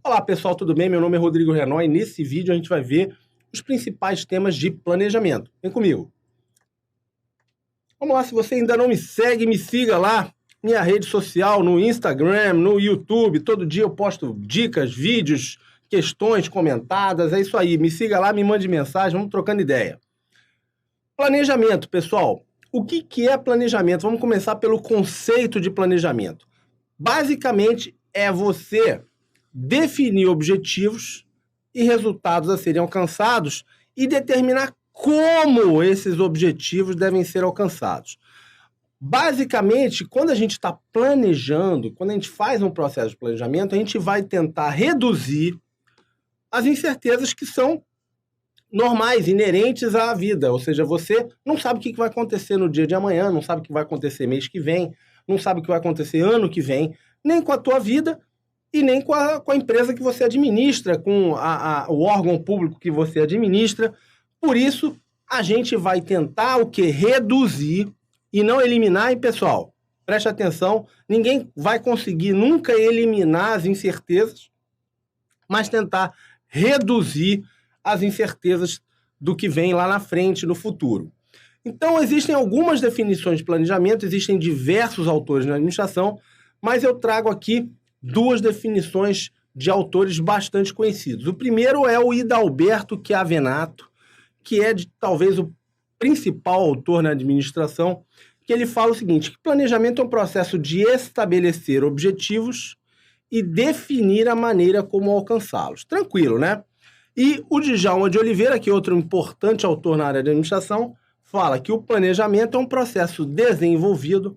Olá pessoal, tudo bem? Meu nome é Rodrigo Renó e nesse vídeo a gente vai ver os principais temas de planejamento. Vem comigo. Vamos lá, se você ainda não me segue, me siga lá, minha rede social, no Instagram, no YouTube. Todo dia eu posto dicas, vídeos, questões comentadas, é isso aí. Me siga lá, me mande mensagem, vamos trocando ideia. Planejamento, pessoal. O que é planejamento? Vamos começar pelo conceito de planejamento. Basicamente, é você definir objetivos e resultados a serem alcançados e determinar como esses objetivos devem ser alcançados. Basicamente, quando a gente está planejando, quando a gente faz um processo de planejamento, a gente vai tentar reduzir as incertezas que são normais, inerentes à vida. Ou seja, você não sabe o que vai acontecer no dia de amanhã, não sabe o que vai acontecer mês que vem, não sabe o que vai acontecer ano que vem, nem com a tua vida e nem com a empresa que você administra, com o órgão público que você administra. Por isso, a gente vai tentar o quê? Reduzir e não eliminar. E, pessoal, preste atenção, ninguém vai conseguir nunca eliminar as incertezas, mas tentar reduzir as incertezas do que vem lá na frente, no futuro. Então, existem algumas definições de planejamento, existem diversos autores na administração, mas eu trago aqui duas definições de autores bastante conhecidos. O primeiro é o Hidalberto Chiavenato, que é talvez o principal autor na administração, que ele fala o seguinte, que planejamento é um processo de estabelecer objetivos e definir a maneira como alcançá-los. Tranquilo, né? E o Djalma de Oliveira, que é outro importante autor na área de administração, fala que o planejamento é um processo desenvolvido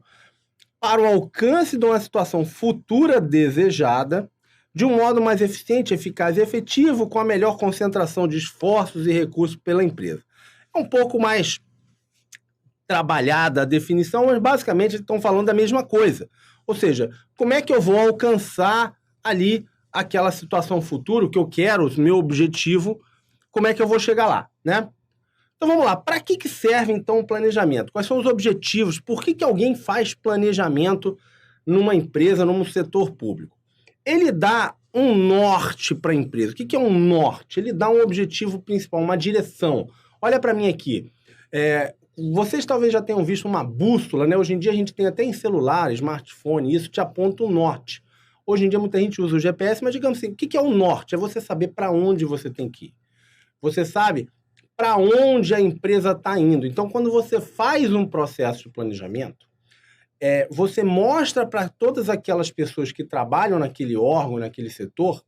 para o alcance de uma situação futura desejada, de um modo mais eficiente, eficaz e efetivo, com a melhor concentração de esforços e recursos pela empresa. É um pouco mais trabalhada a definição, mas basicamente estão falando da mesma coisa. Ou seja, como é que eu vou alcançar ali aquela situação futura, o que eu quero, o meu objetivo, como é que eu vou chegar lá, né? Então vamos lá, para que serve então o planejamento? Quais são os objetivos? Por que alguém faz planejamento numa empresa, num setor público? Ele dá um norte para a empresa. O que é um norte? Ele dá um objetivo principal, uma direção. Olha para mim aqui. Vocês talvez já tenham visto uma bússola, né? Hoje em dia a gente tem até em celular, smartphone, isso te aponta um norte. Hoje em dia muita gente usa o GPS, mas digamos assim, o que é o norte? É você saber para onde você tem que ir. Você sabe para onde a empresa está indo. Então, quando você faz um processo de planejamento, você mostra para todas aquelas pessoas que trabalham naquele órgão, naquele setor,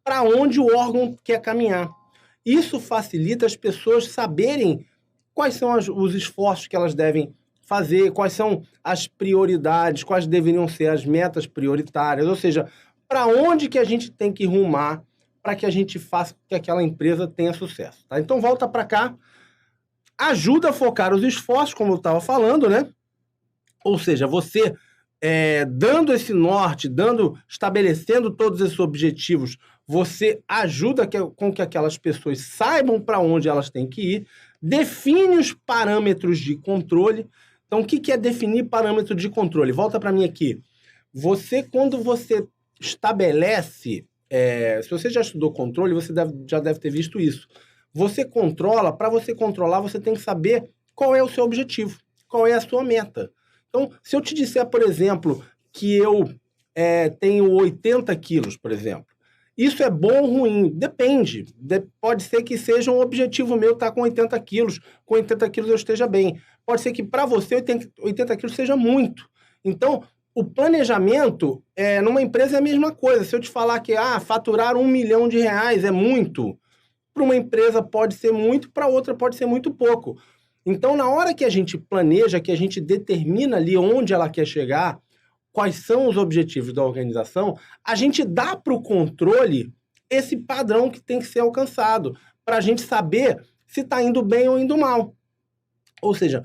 para onde o órgão quer caminhar. Isso facilita as pessoas saberem quais são os esforços que elas devem fazer, quais são as prioridades, quais deveriam ser as metas prioritárias, ou seja, para onde que a gente tem que rumar para que a gente faça que aquela empresa tenha sucesso. Tá? Então, volta para cá, ajuda a focar os esforços, como eu estava falando, né? Ou seja, você dando esse norte, estabelecendo todos esses objetivos, você ajuda com que aquelas pessoas saibam para onde elas têm que ir, define os parâmetros de controle. Então, o que é definir parâmetro de controle? Volta para mim aqui. Quando você estabelece... se você já estudou controle, você já deve ter visto isso. Você controla, para você controlar, você tem que saber qual é o seu objetivo, qual é a sua meta. Então, se eu te disser, por exemplo, que eu tenho 80 quilos, por exemplo, isso é bom ou ruim? Depende. Pode ser que seja um objetivo meu estar com 80 quilos. Com 80 quilos eu esteja bem. Pode ser que para você 80 quilos seja muito. Então, o planejamento numa empresa é a mesma coisa. Se eu te falar que faturar R$1 milhão é muito, para uma empresa pode ser muito, para outra pode ser muito pouco. Então, na hora que a gente planeja, que a gente determina ali onde ela quer chegar, quais são os objetivos da organização, a gente dá para o controle esse padrão que tem que ser alcançado, para a gente saber se está indo bem ou indo mal. Ou seja,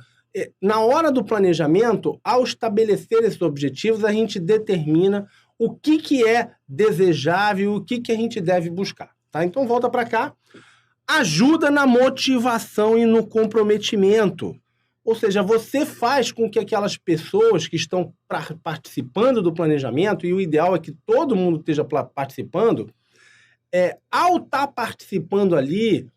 na hora do planejamento, ao estabelecer esses objetivos, a gente determina o que é desejável, o que a gente deve buscar. Tá? Então, volta para cá. Ajuda na motivação e no comprometimento. Ou seja, você faz com que aquelas pessoas que estão participando do planejamento, e o ideal é que todo mundo esteja participando, ao estar participando ali,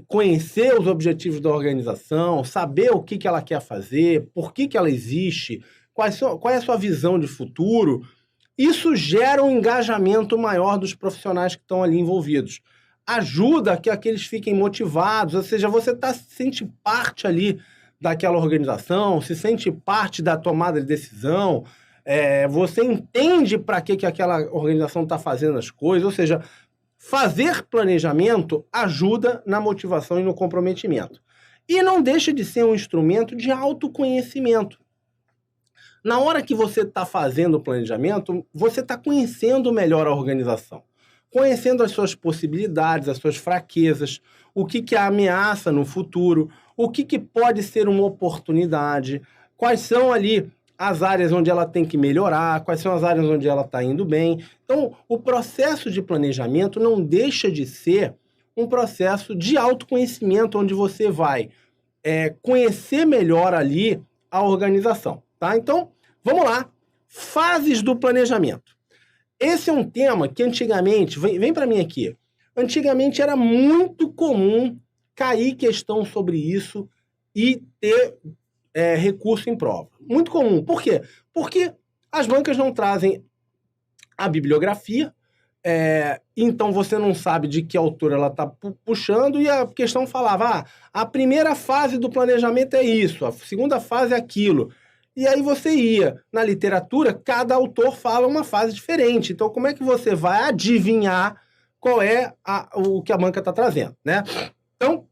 conhecer os objetivos da organização, saber o que ela quer fazer, por que ela existe, qual é a sua visão de futuro, isso gera um engajamento maior dos profissionais que estão ali envolvidos. Ajuda que aqueles fiquem motivados, ou seja, você se sente parte ali daquela organização, se sente parte da tomada de decisão, você entende para que aquela organização está fazendo as coisas, ou seja, fazer planejamento ajuda na motivação e no comprometimento. E não deixa de ser um instrumento de autoconhecimento. Na hora que você está fazendo o planejamento, você está conhecendo melhor a organização, conhecendo as suas possibilidades, as suas fraquezas, o que a ameaça no futuro, o que pode ser uma oportunidade, quais são ali as áreas onde ela tem que melhorar, quais são as áreas onde ela está indo bem. Então, o processo de planejamento não deixa de ser um processo de autoconhecimento, onde você vai conhecer melhor ali a organização, tá? Então, vamos lá. Fases do planejamento. Esse é um tema que antigamente, vem para mim aqui, antigamente era muito comum cair questão sobre isso e ter recurso em prova. Muito comum. Por quê? Porque as bancas não trazem a bibliografia, então você não sabe de que autor ela está puxando, e a questão falava, a primeira fase do planejamento é isso, a segunda fase é aquilo. E aí você ia na literatura, cada autor fala uma fase diferente. Então, como é que você vai adivinhar qual é o que a banca está trazendo, né? Então,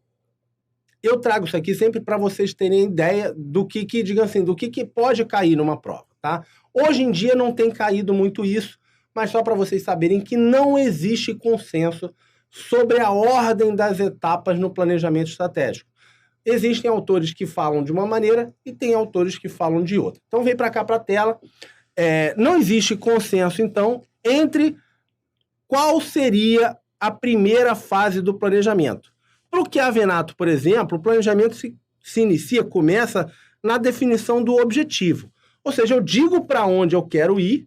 eu trago isso aqui sempre para vocês terem ideia do que diga assim, do que pode cair numa prova, tá? Hoje em dia não tem caído muito isso, mas só para vocês saberem que não existe consenso sobre a ordem das etapas no planejamento estratégico. Existem autores que falam de uma maneira e tem autores que falam de outra. Então, vem para cá para a tela. Não existe consenso, então, entre qual seria a primeira fase do planejamento. Para o Chiavenato, por exemplo, o planejamento se inicia, começa na definição do objetivo. Ou seja, eu digo para onde eu quero ir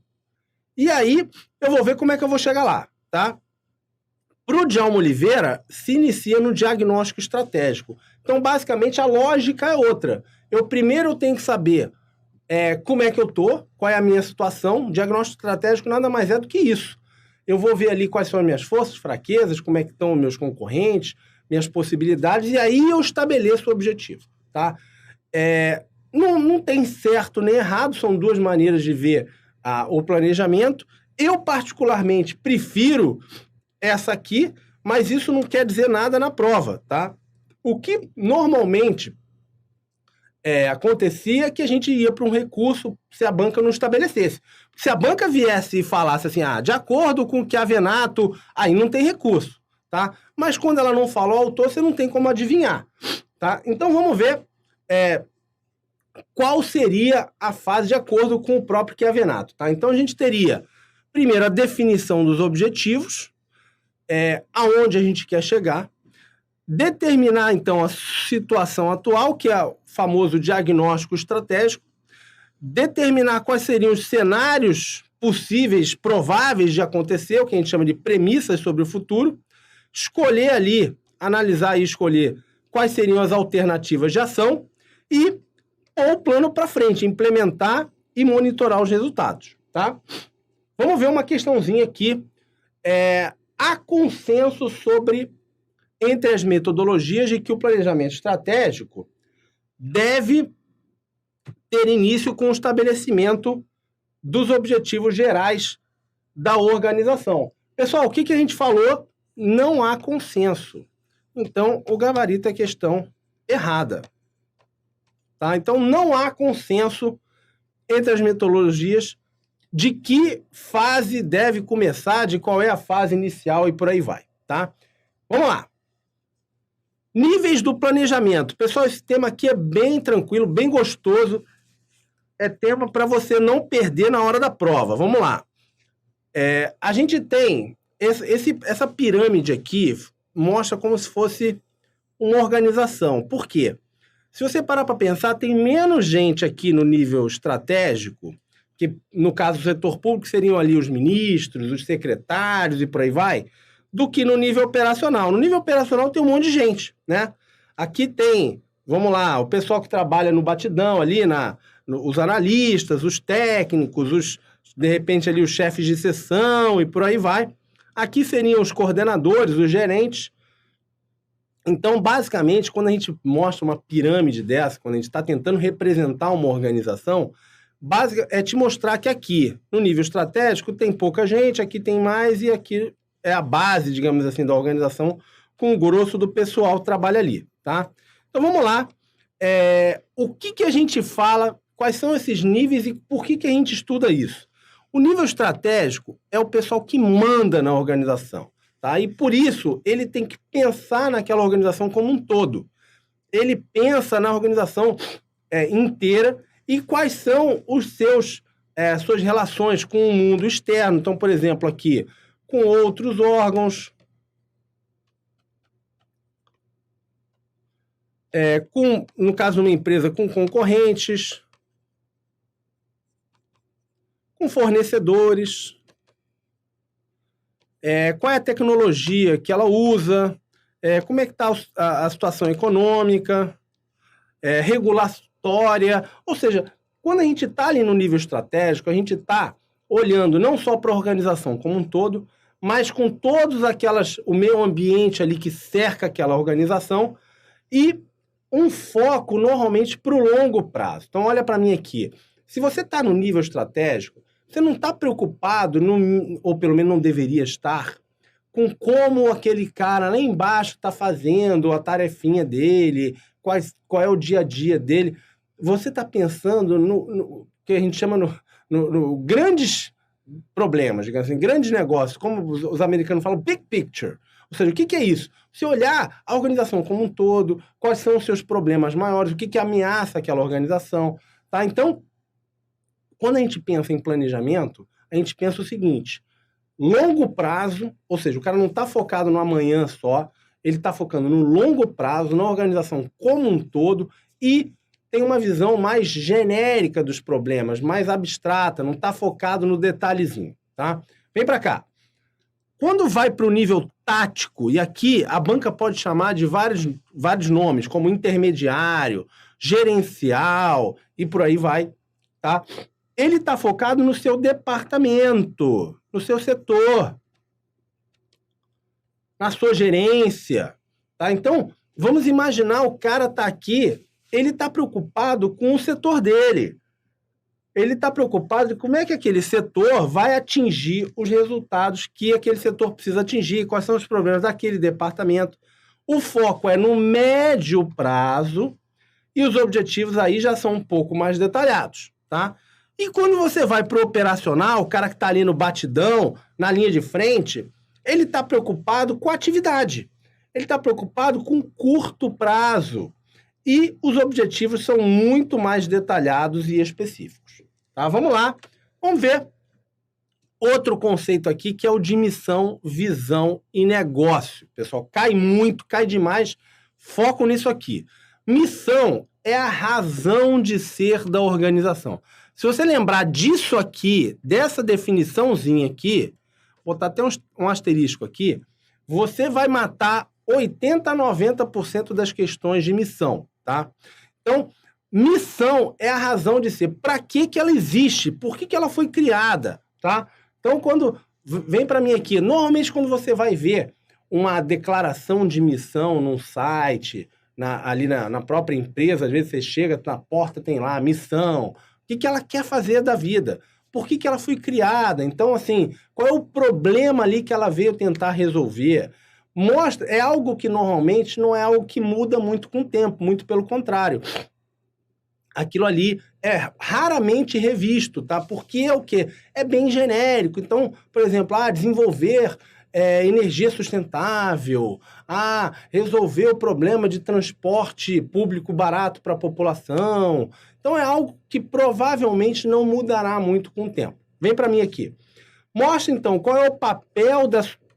e aí eu vou ver como é que eu vou chegar lá, tá? Para o Djalma Oliveira, se inicia no diagnóstico estratégico. Então, basicamente, a lógica é outra. Primeiro eu tenho que saber como é que eu estou, qual é a minha situação. Diagnóstico estratégico nada mais é do que isso. Eu vou ver ali quais são as minhas forças, fraquezas, como é que estão os meus concorrentes, minhas possibilidades, e aí eu estabeleço o objetivo, tá? Não tem certo nem errado, são duas maneiras de ver o planejamento. Eu, particularmente, prefiro essa aqui, mas isso não quer dizer nada na prova, tá? O que normalmente acontecia é que a gente ia para um recurso se a banca não estabelecesse. Se a banca viesse e falasse assim, de acordo com o Chiavenato, aí não tem recurso, tá? Mas quando ela não fala o autor, você não tem como adivinhar, tá? Então vamos ver qual seria a fase de acordo com o próprio Chiavenato, tá? Então a gente teria, primeiro, a definição dos objetivos, aonde a gente quer chegar, determinar, então, a situação atual, que é o famoso diagnóstico estratégico, determinar quais seriam os cenários possíveis, prováveis de acontecer, o que a gente chama de premissas sobre o futuro, escolher ali, analisar e escolher quais seriam as alternativas de ação e pôr o plano para frente, implementar e monitorar os resultados, tá? Vamos ver uma questãozinha aqui. Há consenso entre as metodologias de que o planejamento estratégico deve ter início com o estabelecimento dos objetivos gerais da organização. Pessoal, o que a gente falou? Não há consenso. Então, o gabarito é questão errada. Tá? Então, não há consenso entre as metodologias de que fase deve começar, de qual é a fase inicial e por aí vai, tá? Vamos lá. Níveis do planejamento. Pessoal, esse tema aqui é bem tranquilo, bem gostoso. É tema para você não perder na hora da prova. Vamos lá. A gente tem essa pirâmide aqui, mostra como se fosse uma organização. Por quê? Se você parar para pensar, tem menos gente aqui no nível estratégico, que no caso do setor público seriam ali os ministros, os secretários e por aí vai, do que no nível operacional. No nível operacional tem um monte de gente, né? Aqui tem, vamos lá, o pessoal que trabalha no batidão ali, os analistas, os técnicos, de repente ali os chefes de seção e por aí vai. Aqui seriam os coordenadores, os gerentes. Então, basicamente, quando a gente mostra uma pirâmide dessa, quando a gente está tentando representar uma organização, é te mostrar que aqui, no nível estratégico, tem pouca gente, aqui tem mais, e aqui é a base, digamos assim, da organização, com o grosso do pessoal que trabalha ali, tá? Então, vamos lá. O que a gente fala, quais são esses níveis e por que a gente estuda isso? O nível estratégico é o pessoal que manda na organização, tá? E por isso ele tem que pensar naquela organização como um todo. Ele pensa na organização inteira e quais são suas relações com o mundo externo. Então, por exemplo, aqui, com outros órgãos, no caso de uma empresa, com concorrentes, com fornecedores, qual é a tecnologia que ela usa, como é que está a situação econômica, regulatória. Ou seja, quando a gente está ali no nível estratégico, a gente está olhando não só para a organização como um todo, mas com o meio ambiente ali que cerca aquela organização e um foco normalmente para o longo prazo. Então, olha para mim aqui. Se você está no nível estratégico, você não está preocupado, ou pelo menos não deveria estar, com como aquele cara lá embaixo está fazendo a tarefinha dele, qual é o dia a dia dele. Você está pensando no que a gente chama no grandes problemas, digamos assim, grandes negócios, como os americanos falam, big picture. Ou seja, o que é isso? Se olhar a organização como um todo, quais são os seus problemas maiores, o que ameaça aquela organização, tá? Então, quando a gente pensa em planejamento, a gente pensa o seguinte: longo prazo, ou seja, o cara não está focado no amanhã só, ele está focando no longo prazo, na organização como um todo, e tem uma visão mais genérica dos problemas, mais abstrata, não está focado no detalhezinho, tá? Vem para cá. Quando vai para o nível tático, e aqui a banca pode chamar de vários nomes, como intermediário, gerencial, e por aí vai, tá? Ele está focado no seu departamento, no seu setor, na sua gerência, tá? Então, vamos imaginar o cara está aqui, ele está preocupado com o setor dele. Ele está preocupado de como é que aquele setor vai atingir os resultados que aquele setor precisa atingir, quais são os problemas daquele departamento. O foco é no médio prazo e os objetivos aí já são um pouco mais detalhados, tá? E quando você vai para o operacional, o cara que está ali no batidão, na linha de frente, ele está preocupado com a atividade. Ele está preocupado com curto prazo. E os objetivos são muito mais detalhados e específicos. Tá? Vamos lá. Vamos ver outro conceito aqui, que é o de missão, visão e negócio. Pessoal, cai muito, cai demais. Foco nisso aqui. Missão é a razão de ser da organização. Se você lembrar disso aqui, dessa definiçãozinha aqui, vou botar até um asterisco aqui, você vai matar 80% a 90% das questões de missão, tá? Então, missão é a razão de ser. Para que ela existe? Por que ela foi criada, tá? Então, quando vem para mim aqui, normalmente quando você vai ver uma declaração de missão num site, ali na própria empresa, às vezes você chega na porta, tem lá missão, o que ela quer fazer da vida, por que ela foi criada, então, assim, qual é o problema ali que ela veio tentar resolver. É algo que normalmente não é algo que muda muito com o tempo, muito pelo contrário. Aquilo ali é raramente revisto, tá? Porque é o quê? É bem genérico. Então, por exemplo, desenvolver energia sustentável, resolver o problema de transporte público barato para a população. Então, é algo que provavelmente não mudará muito com o tempo. Vem para mim aqui. Mostra, então, qual é o papel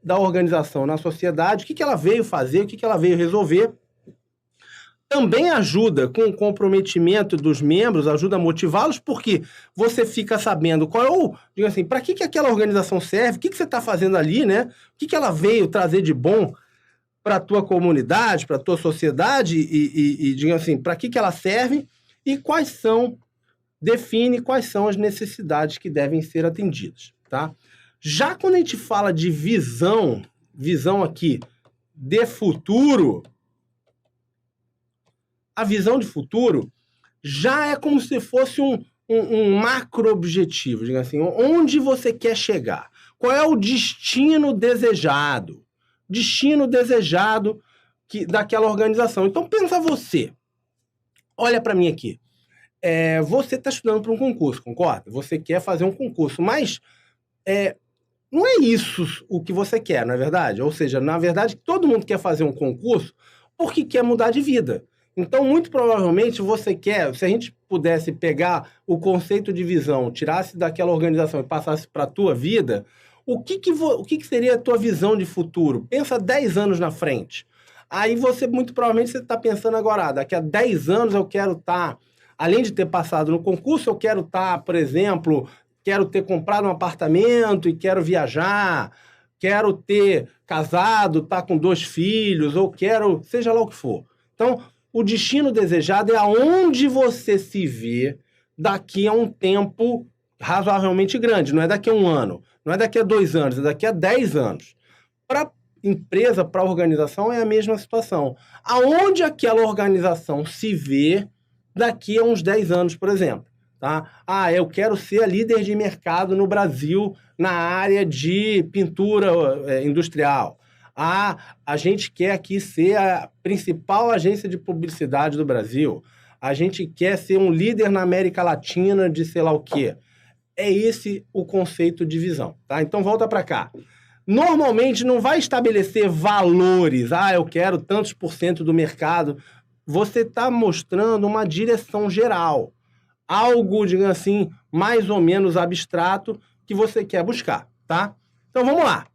da organização na sociedade, o que ela veio fazer, o que ela veio resolver. também ajuda com o comprometimento dos membros, ajuda a motivá-los, porque você fica sabendo qual é o... Diga assim, para que aquela organização serve, o que você está fazendo ali, né? O que ela veio trazer de bom para a tua comunidade, para a tua sociedade e diga assim, para que ela serve e define quais são as necessidades que devem ser atendidas, tá? Já quando a gente fala de visão aqui de futuro, a visão de futuro já é como se fosse um macro-objetivo, diga assim, onde você quer chegar, qual é o destino desejado daquela organização. Então, pensa você, olha para mim aqui, você está estudando para um concurso, concorda? Você quer fazer um concurso, mas não é isso o que você quer, não é verdade? Ou seja, na verdade, todo mundo quer fazer um concurso porque quer mudar de vida. Então, muito provavelmente, você quer, se a gente pudesse pegar o conceito de visão, tirasse daquela organização e passasse para a tua vida, o que seria a tua visão de futuro? Pensa 10 anos na frente. Aí muito provavelmente, você está pensando agora, daqui a 10 anos eu quero estar, além de ter passado no concurso, eu quero estar, por exemplo, quero ter comprado um apartamento e quero viajar, quero ter casado, estar com 2 filhos, ou quero, seja lá o que for. Então, o destino desejado é aonde você se vê daqui a um tempo razoavelmente grande. Não é daqui a 1 ano, não é daqui a 2 anos, é daqui a 10 anos. Para a empresa, para a organização, é a mesma situação. Aonde aquela organização se vê daqui a uns 10 anos, por exemplo. Tá? Eu quero ser a líder de mercado no Brasil na área de pintura industrial. A gente quer aqui ser a principal agência de publicidade do Brasil. A gente quer ser um líder na América Latina de sei lá o quê. É esse o conceito de visão, tá? Então, volta para cá. Normalmente, não vai estabelecer valores. Eu quero tantos % do mercado. Você está mostrando uma direção geral. Algo, digamos assim, mais ou menos abstrato que você quer buscar, tá? Então, vamos lá.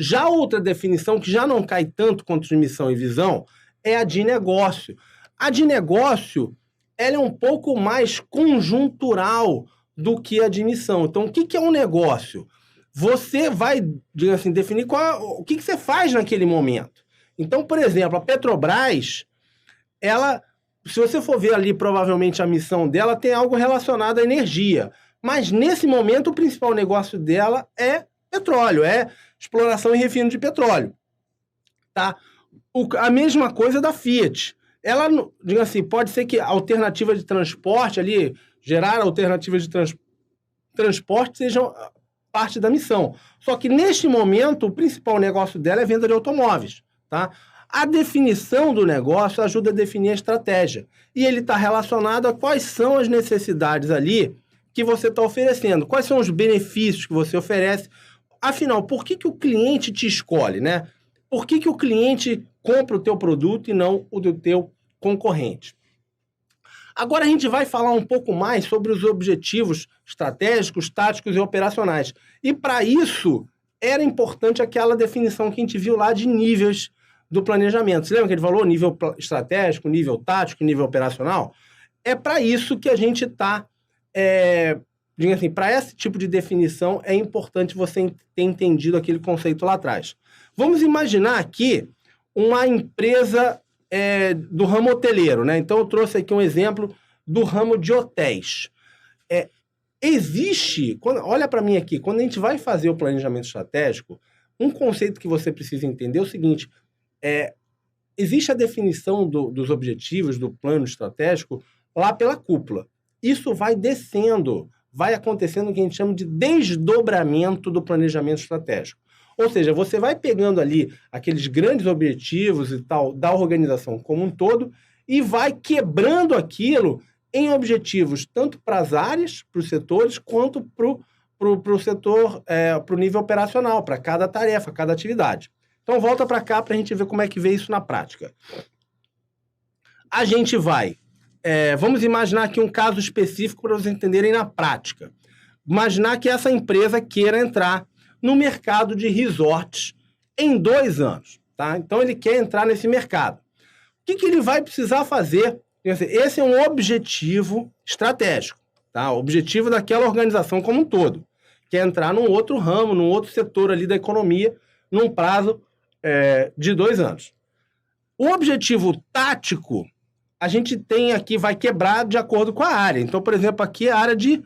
Já outra definição, que já não cai tanto quanto de missão e visão, é a de negócio. A de negócio, ela é um pouco mais conjuntural do que a de missão. Então, o que é um negócio? Você vai, digamos assim, definir o que você faz naquele momento. Então, por exemplo, a Petrobras, ela, se você for ver ali, provavelmente a missão dela tem algo relacionado à energia. Mas, nesse momento, o principal negócio dela é petróleo, é exploração e refino de petróleo, tá? A mesma coisa da Fiat. Ela, digamos assim, pode ser que a alternativa de transporte ali, gerar alternativas de transporte sejam parte da missão. Só que, neste momento, o principal negócio dela é venda de automóveis, tá? A definição do negócio ajuda a definir a estratégia. E ele está relacionado a quais são as necessidades ali que você está oferecendo, quais são os benefícios que você oferece. Afinal, por que o cliente te escolhe, né? Por que o cliente compra o teu produto e não o do teu concorrente? Agora a gente vai falar um pouco mais sobre os objetivos estratégicos, táticos e operacionais. E para isso, era importante aquela definição que a gente viu lá de níveis do planejamento. Você lembra que ele falou nível estratégico, nível tático, nível operacional? É para isso que a gente está... digamos assim, para esse tipo de definição, é importante você ter entendido aquele conceito lá atrás. Vamos imaginar aqui uma empresa do ramo hoteleiro, né? Então, eu trouxe aqui um exemplo do ramo de hotéis. Olha para mim aqui, quando a gente vai fazer o planejamento estratégico, um conceito que você precisa entender é o seguinte, existe a definição dos objetivos do plano estratégico lá pela cúpula. Isso vai descendo, vai acontecendo o que a gente chama de desdobramento do planejamento estratégico. Ou seja, você vai pegando ali aqueles grandes objetivos e tal da organização como um todo e vai quebrando aquilo em objetivos tanto para as áreas, para os setores, quanto para o setor, para o nível operacional, para cada tarefa, cada atividade. Então, volta para cá para a gente ver como é que vê isso na prática. A gente vai... vamos imaginar aqui um caso específico para vocês entenderem na prática. Imaginar que essa empresa queira entrar no mercado de resorts em 2 anos, tá? Então, ele quer entrar nesse mercado. O que ele vai precisar fazer? Esse é um objetivo estratégico, tá? O objetivo daquela organização como um todo, que é entrar num outro ramo, num outro setor ali da economia, num prazo de 2 anos. O objetivo tático, a gente tem aqui, vai quebrar de acordo com a área. Então, por exemplo, aqui é a área de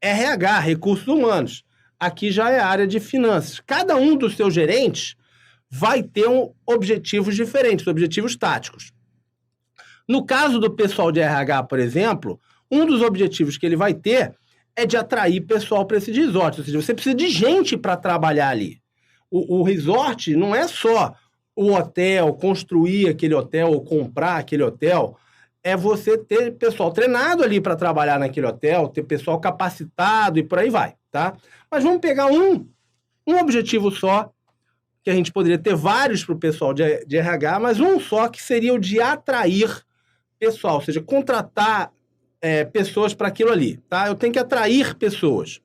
RH, recursos humanos. Aqui já é a área de finanças. Cada um dos seus gerentes vai ter objetivos diferentes, objetivos táticos. No caso do pessoal de RH, por exemplo, um dos objetivos que ele vai ter é de atrair pessoal para esse resort. Ou seja, você precisa de gente para trabalhar ali. O resort não é só o hotel, construir aquele hotel ou comprar aquele hotel. É você ter pessoal treinado ali para trabalhar naquele hotel, ter pessoal capacitado e por aí vai, tá? Mas vamos pegar um objetivo só, que a gente poderia ter vários para o pessoal de RH, mas um só que seria o de atrair pessoal, ou seja, contratar pessoas para aquilo ali, tá? Eu tenho que atrair pessoas.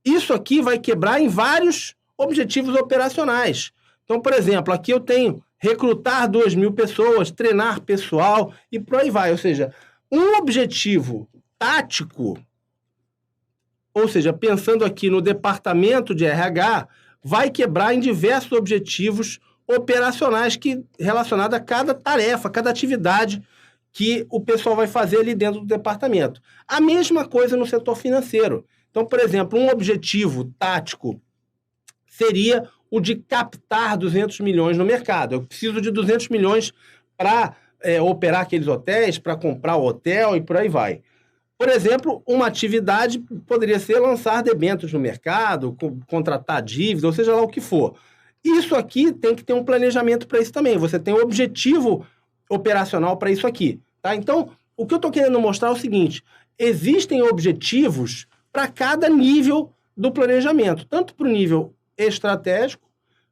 Isso aqui vai quebrar em vários objetivos operacionais. Então, por exemplo, aqui eu tenho recrutar 2.000 pessoas, treinar pessoal e por aí vai. Ou seja, um objetivo tático, ou seja, pensando aqui no departamento de RH, vai quebrar em diversos objetivos operacionais relacionados a cada tarefa, cada atividade que o pessoal vai fazer ali dentro do departamento. A mesma coisa no setor financeiro. Então, por exemplo, um objetivo tático seria o de captar 200 milhões no mercado. Eu preciso de 200 milhões para operar aqueles hotéis, para comprar o hotel e por aí vai. Por exemplo, uma atividade poderia ser lançar debêntures no mercado, contratar dívida, ou seja lá o que for. Isso aqui tem que ter um planejamento para isso também. Você tem um objetivo operacional para isso aqui, tá? Então, o que eu estou querendo mostrar é o seguinte: existem objetivos para cada nível do planejamento, tanto para o nível estratégico,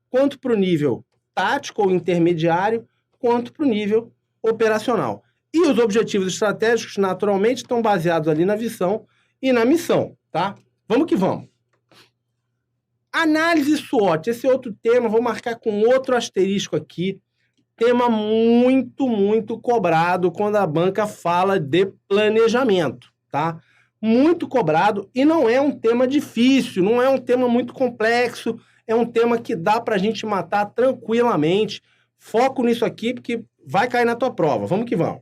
quanto para o nível tático ou intermediário, quanto para o nível operacional. E os objetivos estratégicos, naturalmente, estão baseados ali na visão e na missão, tá? Vamos que vamos. Análise SWOT, esse é outro tema, vou marcar com outro asterisco aqui. Tema muito, muito cobrado quando a banca fala de planejamento, tá? Muito cobrado e não é um tema difícil, não é um tema muito complexo, é um tema que dá para a gente matar tranquilamente. Foco nisso aqui porque vai cair na tua prova. Vamos que vamos.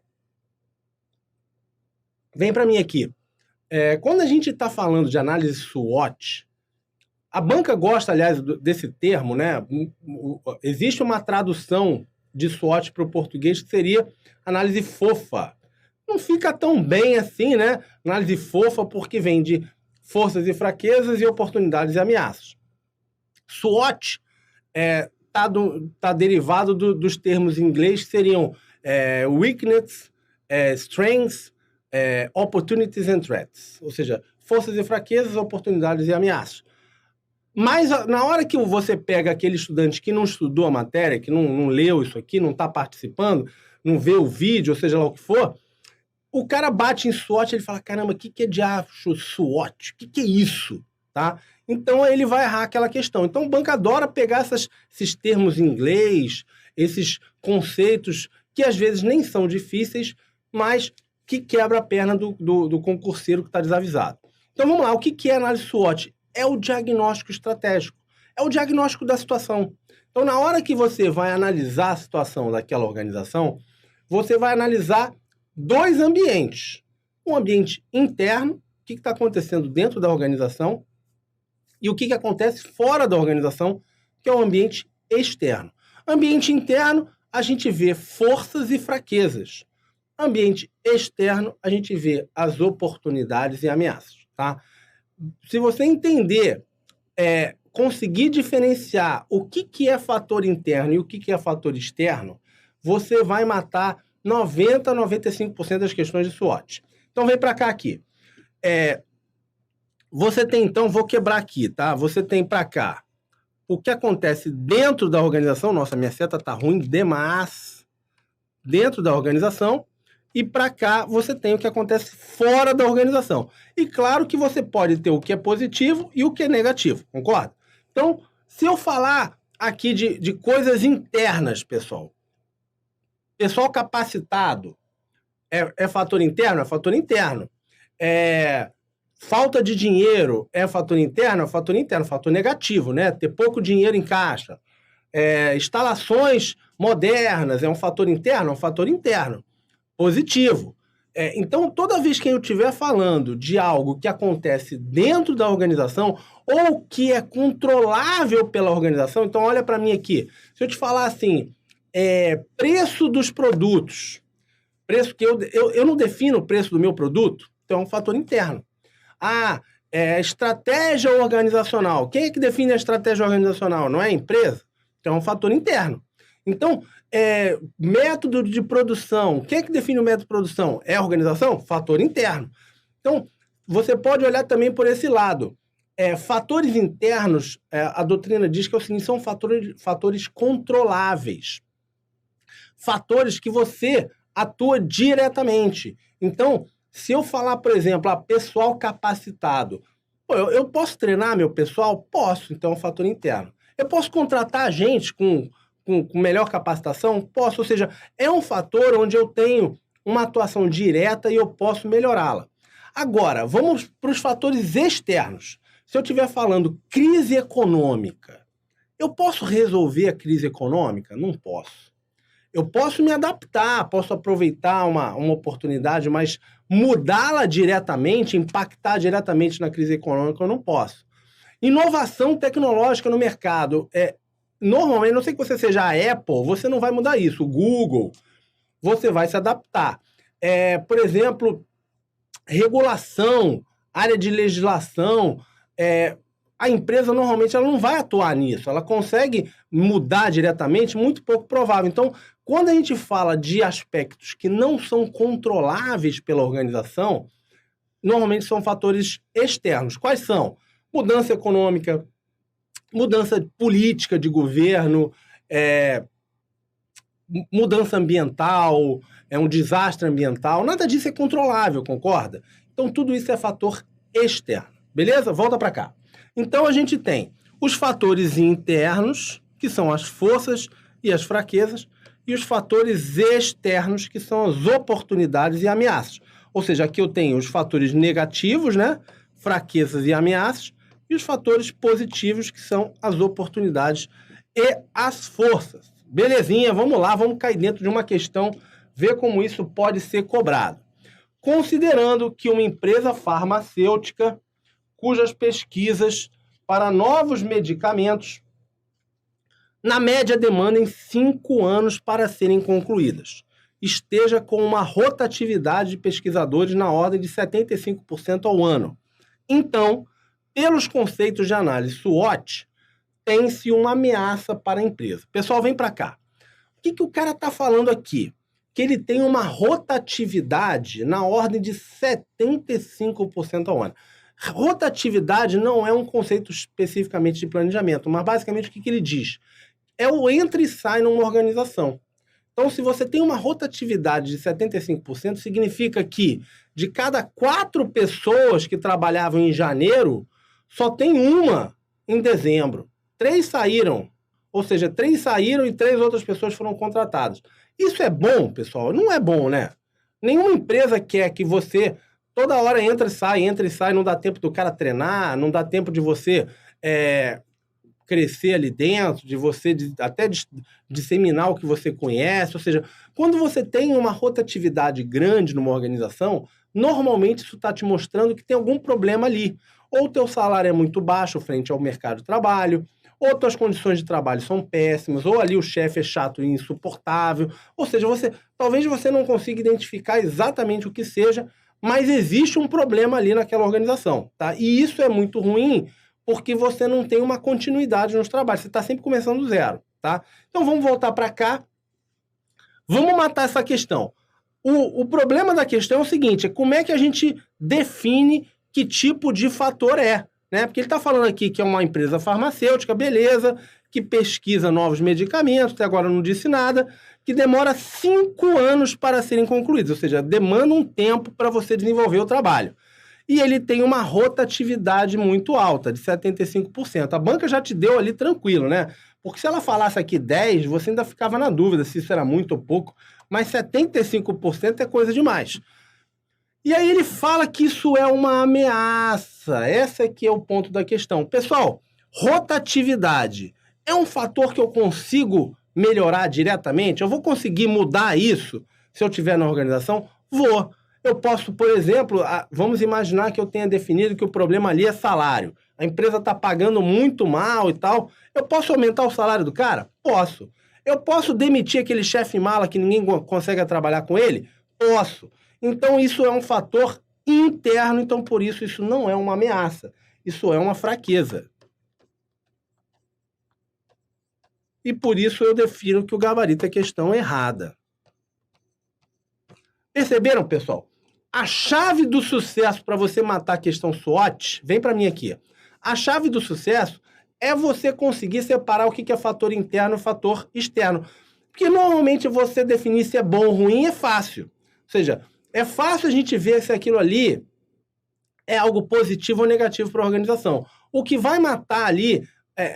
Vem para mim aqui. Quando a gente está falando de análise SWOT, a banca gosta, aliás, desse termo, né? Existe uma tradução de SWOT para o português que seria análise fofa. Não fica tão bem assim, né? Análise fofa porque vem de forças e fraquezas e oportunidades e ameaças. SWOT tá derivado dos termos em inglês que seriam weakness, strengths, opportunities and threats. Ou seja, forças e fraquezas, oportunidades e ameaças. Mas na hora que você pega aquele estudante que não estudou a matéria, que não leu isso aqui, não está participando, não vê o vídeo, ou seja lá o que for, o cara bate em SWOT e ele fala, caramba, o que é de SWOT? O que é isso? Tá? Então ele vai errar aquela questão. Então o banco adora pegar esses termos em inglês, esses conceitos que às vezes nem são difíceis, mas que quebra a perna do concurseiro que está desavisado. Então vamos lá, o que é análise SWOT? É o diagnóstico estratégico, é o diagnóstico da situação. Então, na hora que você vai analisar a situação daquela organização, você vai analisar 2 ambientes. Um ambiente interno, o que está acontecendo dentro da organização, e o que acontece fora da organização, que é o ambiente externo. Ambiente interno, a gente vê forças e fraquezas. Ambiente externo, a gente vê as oportunidades e ameaças, tá? Se você entender, conseguir diferenciar o que é fator interno e o que é fator externo, você vai matar 90% a 95% das questões de SWOT. Então, vem para cá aqui. Você tem, então, vou quebrar aqui, tá? Você tem para cá o que acontece dentro da organização. Nossa, minha seta tá ruim demais. Dentro da organização. E para cá você tem o que acontece fora da organização. E claro que você pode ter o que é positivo e o que é negativo, concorda? Então, se eu falar aqui de coisas internas, pessoal, Pessoal capacitado é fator interno? É fator interno. Falta de dinheiro é fator interno? É fator interno, fator negativo, né? Ter pouco dinheiro em caixa. Instalações modernas é um fator interno? É um fator interno. Positivo. Então, toda vez que eu estiver falando de algo que acontece dentro da organização ou que é controlável pela organização, então olha para mim aqui. Se eu te falar assim, preço dos produtos, preço que eu não defino o preço do meu produto, então é um fator interno. Estratégia organizacional. Quem é que define a estratégia organizacional? Não é a empresa? Então é um fator interno. Então, método de produção. Quem é que define o método de produção? É a organização? Fator interno. Então, você pode olhar também por esse lado. Fatores internos, a doutrina diz que é o seguinte, são fatores controláveis. Fatores que você atua diretamente. Então, se eu falar, por exemplo, pessoal capacitado, eu posso treinar meu pessoal? Posso, então é um fator interno. Eu posso contratar gente com melhor capacitação? Posso, ou seja, é um fator onde eu tenho uma atuação direta e eu posso melhorá-la. Agora, vamos para os fatores externos. Se eu estiver falando crise econômica, eu posso resolver a crise econômica? Não posso. Eu posso me adaptar, posso aproveitar uma oportunidade, mas mudá-la diretamente, impactar diretamente na crise econômica, eu não posso. Inovação tecnológica no mercado. Normalmente, não sei que você seja a Apple, você não vai mudar isso. O Google, você vai se adaptar. Por exemplo, regulação, área de legislação, a empresa normalmente ela não vai atuar nisso. Ela consegue mudar diretamente, muito pouco provável. Então, quando a gente fala de aspectos que não são controláveis pela organização, normalmente são fatores externos. Quais são? Mudança econômica, mudança política de governo, mudança ambiental, um desastre ambiental. Nada disso é controlável, concorda? Então, tudo isso é fator externo. Beleza? Volta para cá. Então, a gente tem os fatores internos, que são as forças e as fraquezas, e os fatores externos, que são as oportunidades e ameaças. Ou seja, aqui eu tenho os fatores negativos, né? Fraquezas e ameaças, e os fatores positivos, que são as oportunidades e as forças. Belezinha, vamos lá, vamos cair dentro de uma questão, ver como isso pode ser cobrado. Considerando que uma empresa farmacêutica, cujas pesquisas para novos medicamentos, na média, demandem 5 anos para serem concluídas, esteja com uma rotatividade de pesquisadores na ordem de 75% ao ano. Então, pelos conceitos de análise SWOT, tem-se uma ameaça para a empresa. Pessoal, vem para cá. O que o cara está falando aqui? Que ele tem uma rotatividade na ordem de 75% ao ano. Rotatividade não é um conceito especificamente de planejamento, mas basicamente o que ele diz? É o entra e sai numa organização. Então, se você tem uma rotatividade de 75%, significa que de cada 4 pessoas que trabalhavam em janeiro, só tem uma em dezembro. 3 saíram. Ou seja, 3 saíram e 3 outras pessoas foram contratadas. Isso é bom, pessoal? Não é bom, né? Nenhuma empresa quer que você toda hora entra e sai, não dá tempo do cara treinar, não dá tempo de você crescer ali dentro, de você até disseminar o que você conhece. Ou seja, quando você tem uma rotatividade grande numa organização, normalmente isso está te mostrando que tem algum problema ali. Ou o teu salário é muito baixo frente ao mercado de trabalho, ou tuas condições de trabalho são péssimas, ou ali o chefe é chato e insuportável. Ou seja, talvez você não consiga identificar exatamente o que seja, mas existe um problema ali naquela organização, tá? E isso é muito ruim, porque você não tem uma continuidade nos trabalhos, você está sempre começando do zero, tá? Então vamos voltar para cá, vamos matar essa questão. O problema da questão é o seguinte, como é que a gente define que tipo de fator né? Porque ele está falando aqui que é uma empresa farmacêutica, beleza, que pesquisa novos medicamentos, até agora não disse nada, que demora 5 anos para serem concluídos, ou seja, demanda um tempo para você desenvolver o trabalho. E ele tem uma rotatividade muito alta, de 75%. A banca já te deu ali tranquilo, né? Porque se ela falasse aqui 10, você ainda ficava na dúvida se isso era muito ou pouco, mas 75% é coisa demais. E aí ele fala que isso é uma ameaça. Esse aqui é o ponto da questão. Pessoal, rotatividade é um fator que eu consigo melhorar diretamente? Eu vou conseguir mudar isso se eu estiver na organização? Vou. Eu posso, por exemplo, vamos imaginar que eu tenha definido que o problema ali é salário. A empresa está pagando muito mal e tal. Eu posso aumentar o salário do cara? Posso. Eu posso demitir aquele chefe mala que ninguém consegue trabalhar com ele? Posso. Então, isso é um fator interno, então, por isso não é uma ameaça. Isso é uma fraqueza. E por isso eu defino que o gabarito é questão errada. Perceberam, pessoal? A chave do sucesso para você matar a questão SWOT, vem para mim aqui. A chave do sucesso é você conseguir separar o que é fator interno e fator externo. Porque normalmente você definir se é bom ou ruim é fácil. Ou seja, é fácil a gente ver se aquilo ali é algo positivo ou negativo para a organização. O que vai matar ali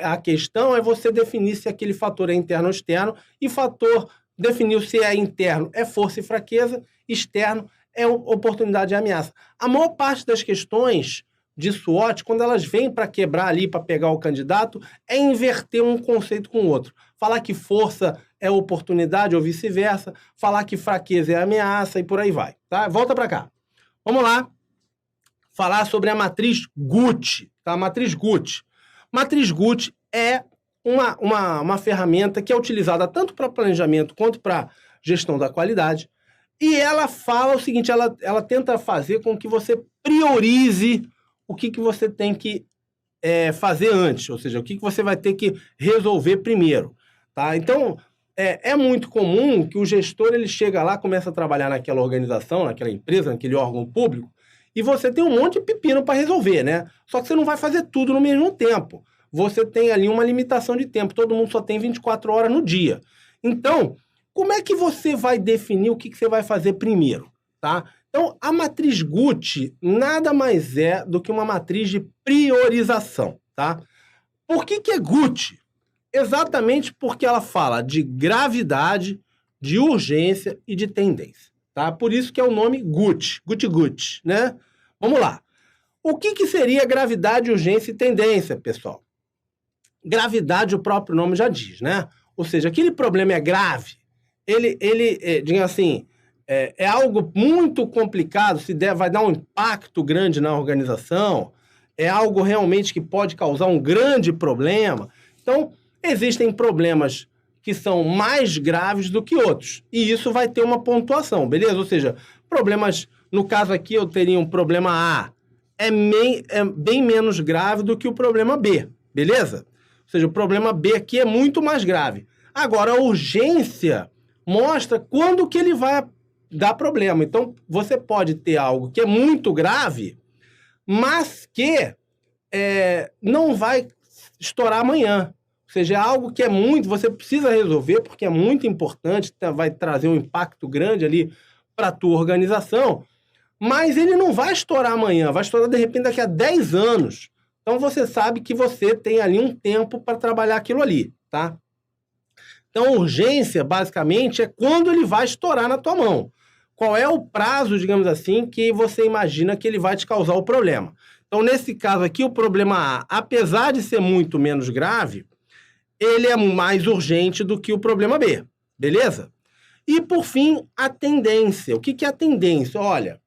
a questão é você definir se aquele fator é interno ou externo, e fator definiu se é interno é força e fraqueza, externo é oportunidade e ameaça. A maior parte das questões de SWOT, quando elas vêm para quebrar ali, para pegar o candidato, é inverter um conceito com o outro. Falar que força é oportunidade ou vice-versa, falar que fraqueza é ameaça e por aí vai. Tá? Volta para cá. Vamos lá falar sobre a matriz Gucci. Tá? A matriz Gucci. Matriz Gucci é uma ferramenta que é utilizada tanto para planejamento quanto para gestão da qualidade. E ela fala o seguinte, ela tenta fazer com que você priorize o que você tem que fazer antes, ou seja, o que você vai ter que resolver primeiro. Tá? Então, é muito comum que o gestor ele chega lá, começa a trabalhar naquela organização, naquela empresa, naquele órgão público, e você tem um monte de pepino para resolver, né? Só que você não vai fazer tudo no mesmo tempo. Você tem ali uma limitação de tempo, todo mundo só tem 24 horas no dia. Então, como é que você vai definir o que você vai fazer primeiro, tá? Então, a matriz Gucci nada mais é do que uma matriz de priorização, tá? Por que é Gucci? Exatamente porque ela fala de gravidade, de urgência e de tendência, tá? Por isso que é o nome Gucci, Gucci, né? Vamos lá. O que seria gravidade, urgência e tendência, pessoal? Gravidade, o próprio nome já diz, né? Ou seja, aquele problema é grave, digamos assim, é algo muito complicado, vai dar um impacto grande na organização, é algo realmente que pode causar um grande problema. Então, existem problemas que são mais graves do que outros, e isso vai ter uma pontuação, beleza? Ou seja, problemas, no caso aqui eu teria um problema A, é bem menos grave do que o problema B, beleza? Ou seja, o problema B aqui é muito mais grave. Agora, a urgência mostra quando que ele vai dar problema. Então, você pode ter algo que é muito grave, mas que não vai estourar amanhã. Ou seja, é algo que você precisa resolver, porque é muito importante, vai trazer um impacto grande ali para a tua organização, mas ele não vai estourar amanhã, vai estourar, de repente, daqui a 10 anos. Então, você sabe que você tem ali um tempo para trabalhar aquilo ali, tá? Então, a urgência, basicamente, é quando ele vai estourar na tua mão. Qual é o prazo, digamos assim, que você imagina que ele vai te causar o problema. Então, nesse caso aqui, o problema A, apesar de ser muito menos grave, ele é mais urgente do que o problema B, beleza? E, por fim, a tendência. O que é a tendência? Olha,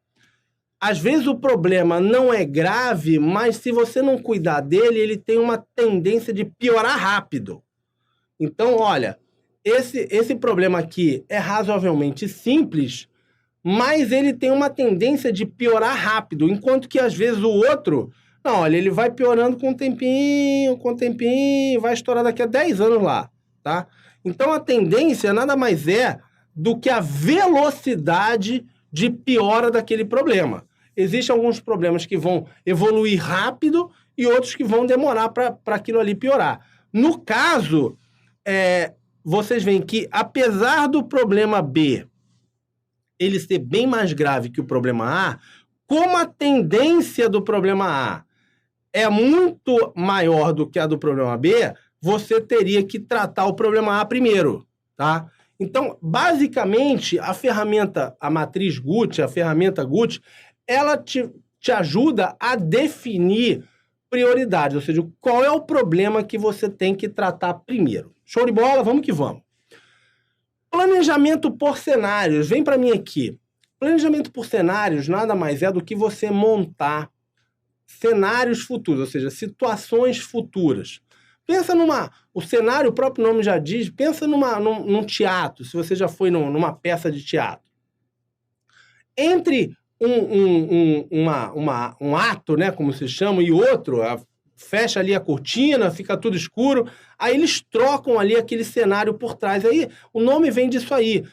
às vezes o problema não é grave, mas se você não cuidar dele, ele tem uma tendência de piorar rápido. Então, olha, esse problema aqui é razoavelmente simples, mas ele tem uma tendência de piorar rápido, enquanto que às vezes o outro, não, olha, ele vai piorando com tempinho, vai estourar daqui a 10 anos lá, tá? Então a tendência nada mais é do que a velocidade de piora daquele problema. Existem alguns problemas que vão evoluir rápido e outros que vão demorar para aquilo ali piorar. No caso, vocês veem que, apesar do problema B ele ser bem mais grave que o problema A, como a tendência do problema A é muito maior do que a do problema B, você teria que tratar o problema A primeiro, tá? Então, basicamente, a matriz Gucci, a ferramenta Gucci, ela te ajuda a definir prioridades, ou seja, qual é o problema que você tem que tratar primeiro. Show de bola? Vamos que vamos. Planejamento por cenários. Vem para mim aqui. Planejamento por cenários nada mais é do que você montar cenários futuros, ou seja, situações futuras. Pensa o cenário, o próprio nome já diz, pensa num teatro, se você já foi numa peça de teatro. Entre um ato, né, como se chama, e outro, fecha ali a cortina, fica tudo escuro, aí eles trocam ali aquele cenário por trás. Aí o nome vem disso aí.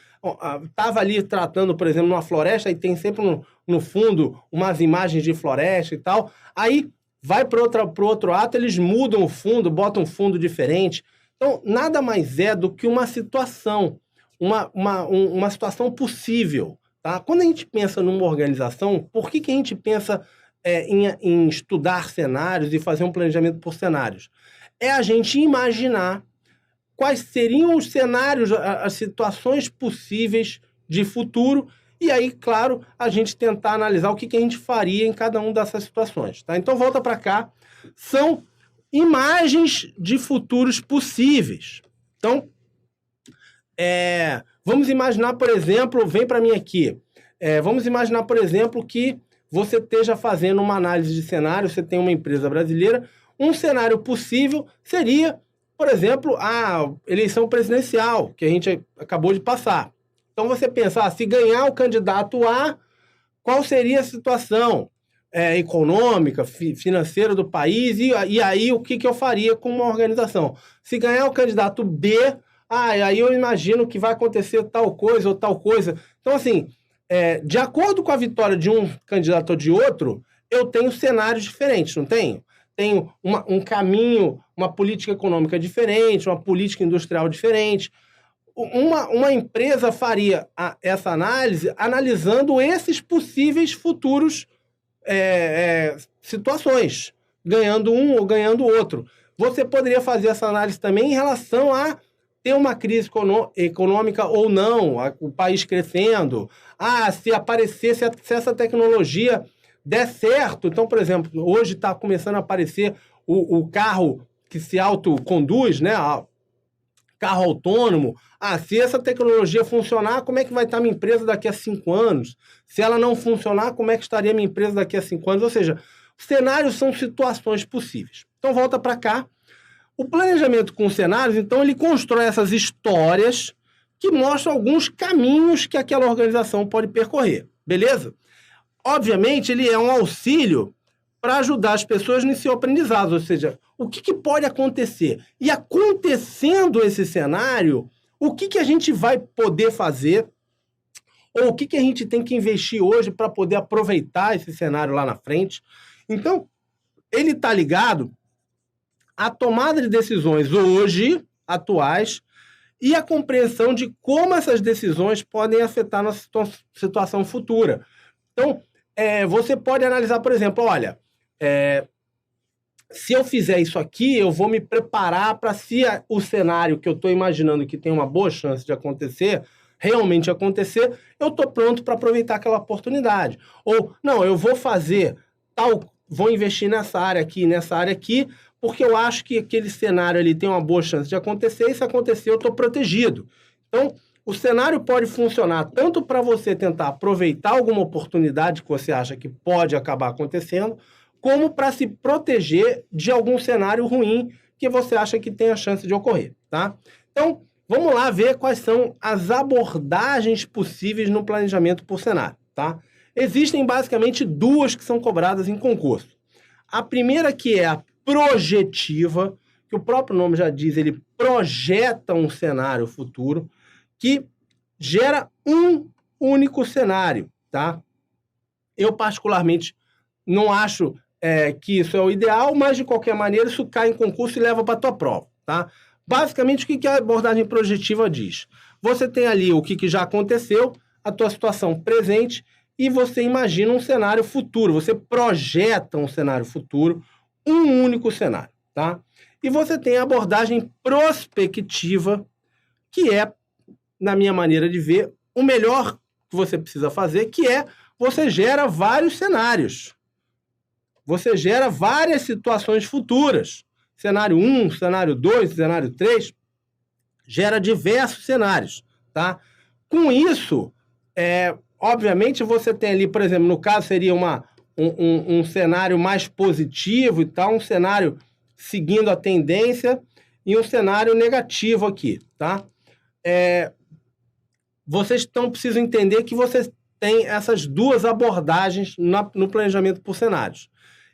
Estava ali tratando, por exemplo, numa floresta, aí tem sempre no fundo umas imagens de floresta e tal. Aí vai para o outro ato, eles mudam o fundo, botam um fundo diferente. Então, nada mais é do que uma situação, uma situação possível. Tá? Quando a gente pensa numa organização, por que a gente pensa em estudar cenários e fazer um planejamento por cenários? É a gente imaginar quais seriam os cenários, as situações possíveis de futuro, e aí, claro, a gente tentar analisar o que a gente faria em cada uma dessas situações. Tá? Então, volta para cá. São imagens de futuros possíveis. Então, vamos imaginar, por exemplo, vem para mim aqui, vamos imaginar, por exemplo, que você esteja fazendo uma análise de cenário, você tem uma empresa brasileira, um cenário possível seria, por exemplo, a eleição presidencial, que a gente acabou de passar. Então, você pensa, se ganhar o candidato A, qual seria a situação econômica, financeira do país, e aí o que eu faria com uma organização? Se ganhar o candidato B, aí eu imagino que vai acontecer tal coisa ou tal coisa. Então, assim, de acordo com a vitória de um candidato ou de outro, eu tenho cenários diferentes, não tenho? Tenho um caminho, uma política econômica diferente, uma política industrial diferente. Uma empresa faria essa análise analisando esses possíveis futuros situações, ganhando um ou ganhando o outro. Você poderia fazer essa análise também em relação a ter uma crise econômica ou não, o país crescendo. Se aparecer, se essa tecnologia der certo. Então, por exemplo, hoje está começando a aparecer o carro que se autoconduz, né? Carro autônomo. Se essa tecnologia funcionar, como é que vai estar minha empresa daqui a 5 anos? Se ela não funcionar, como é que estaria minha empresa daqui a 5 anos? Ou seja, cenários são situações possíveis. Então, volta para cá. O planejamento com cenários, então, ele constrói essas histórias que mostram alguns caminhos que aquela organização pode percorrer. Beleza? Obviamente, ele é um auxílio para ajudar as pessoas no seu aprendizado, ou seja, o que pode acontecer? E acontecendo esse cenário, o que a gente vai poder fazer, ou o que a gente tem que investir hoje para poder aproveitar esse cenário lá na frente? Então, ele está ligado à tomada de decisões hoje, atuais, e a compreensão de como essas decisões podem afetar a nossa situação futura. Então, você pode analisar, por exemplo, olha, se eu fizer isso aqui, eu vou me preparar para, se o cenário que eu estou imaginando que tem uma boa chance de acontecer, realmente acontecer, eu estou pronto para aproveitar aquela oportunidade. Ou, não, eu vou fazer vou investir nessa área aqui, porque eu acho que aquele cenário ali tem uma boa chance de acontecer, e se acontecer, eu estou protegido. Então, o cenário pode funcionar tanto para você tentar aproveitar alguma oportunidade que você acha que pode acabar acontecendo, como para se proteger de algum cenário ruim que você acha que tem a chance de ocorrer, tá? Então, vamos lá ver quais são as abordagens possíveis no planejamento por cenário, tá? Existem basicamente 2 que são cobradas em concurso. A primeira, que é a projetiva, que o próprio nome já diz, ele projeta um cenário futuro que gera um único cenário, tá? Eu, particularmente, não acho que isso é o ideal, mas, de qualquer maneira, isso cai em concurso e leva para a tua prova, tá? Basicamente, o que a abordagem projetiva diz? Você tem ali o que já aconteceu, a tua situação presente, e você imagina um cenário futuro, você projeta um cenário futuro, um único cenário, tá? E você tem a abordagem prospectiva, que é na minha maneira de ver, o melhor que você precisa fazer, que é você gera vários cenários. Você gera várias situações futuras. Cenário 1, cenário 2, cenário 3, gera diversos cenários, tá? Com isso, obviamente você tem ali, por exemplo, no caso seria um cenário mais positivo e tal, um cenário seguindo a tendência e um cenário negativo aqui, tá? Vocês precisam entender que vocês têm essas duas abordagens no planejamento por cenários.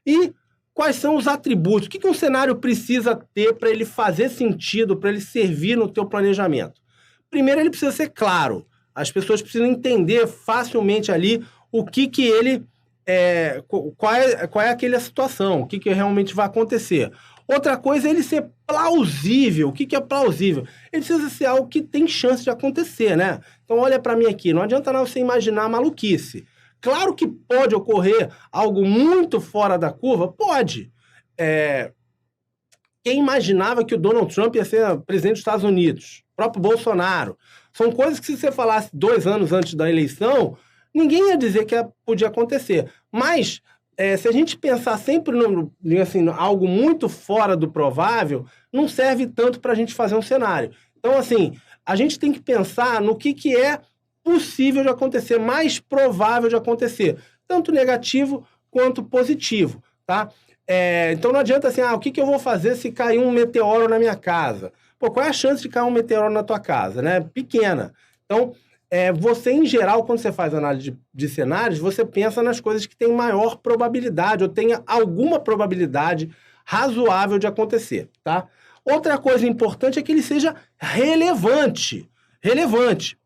E quais são os atributos? O que um cenário precisa ter para ele fazer sentido, para ele servir no teu planejamento? Primeiro, ele precisa ser claro. As pessoas precisam entender facilmente ali o que ele... qual é aquela situação, o que realmente vai acontecer. Outra coisa é ele ser plausível. O que é plausível? Ele precisa ser algo que tem chance de acontecer, né? Então, olha para mim aqui. Não adianta não você imaginar maluquice. Claro que pode ocorrer algo muito fora da curva? Pode. Quem imaginava que o Donald Trump ia ser presidente dos Estados Unidos? O próprio Bolsonaro. São coisas que, se você falasse 2 anos antes da eleição, ninguém ia dizer que podia acontecer. Mas, se a gente pensar sempre assim, algo muito fora do provável, não serve tanto para a gente fazer um cenário. Então, assim, a gente tem que pensar no que é possível de acontecer, mais provável de acontecer, tanto negativo quanto positivo, tá? Então não adianta assim, o que eu vou fazer se cair um meteoro na minha casa? Pô, qual é a chance de cair um meteoro na tua casa, né? Pequena. Então, você, em geral, quando você faz análise de cenários, você pensa nas coisas que têm maior probabilidade, ou tenha alguma probabilidade razoável de acontecer, tá? Outra coisa importante é que ele seja relevante. Relevante.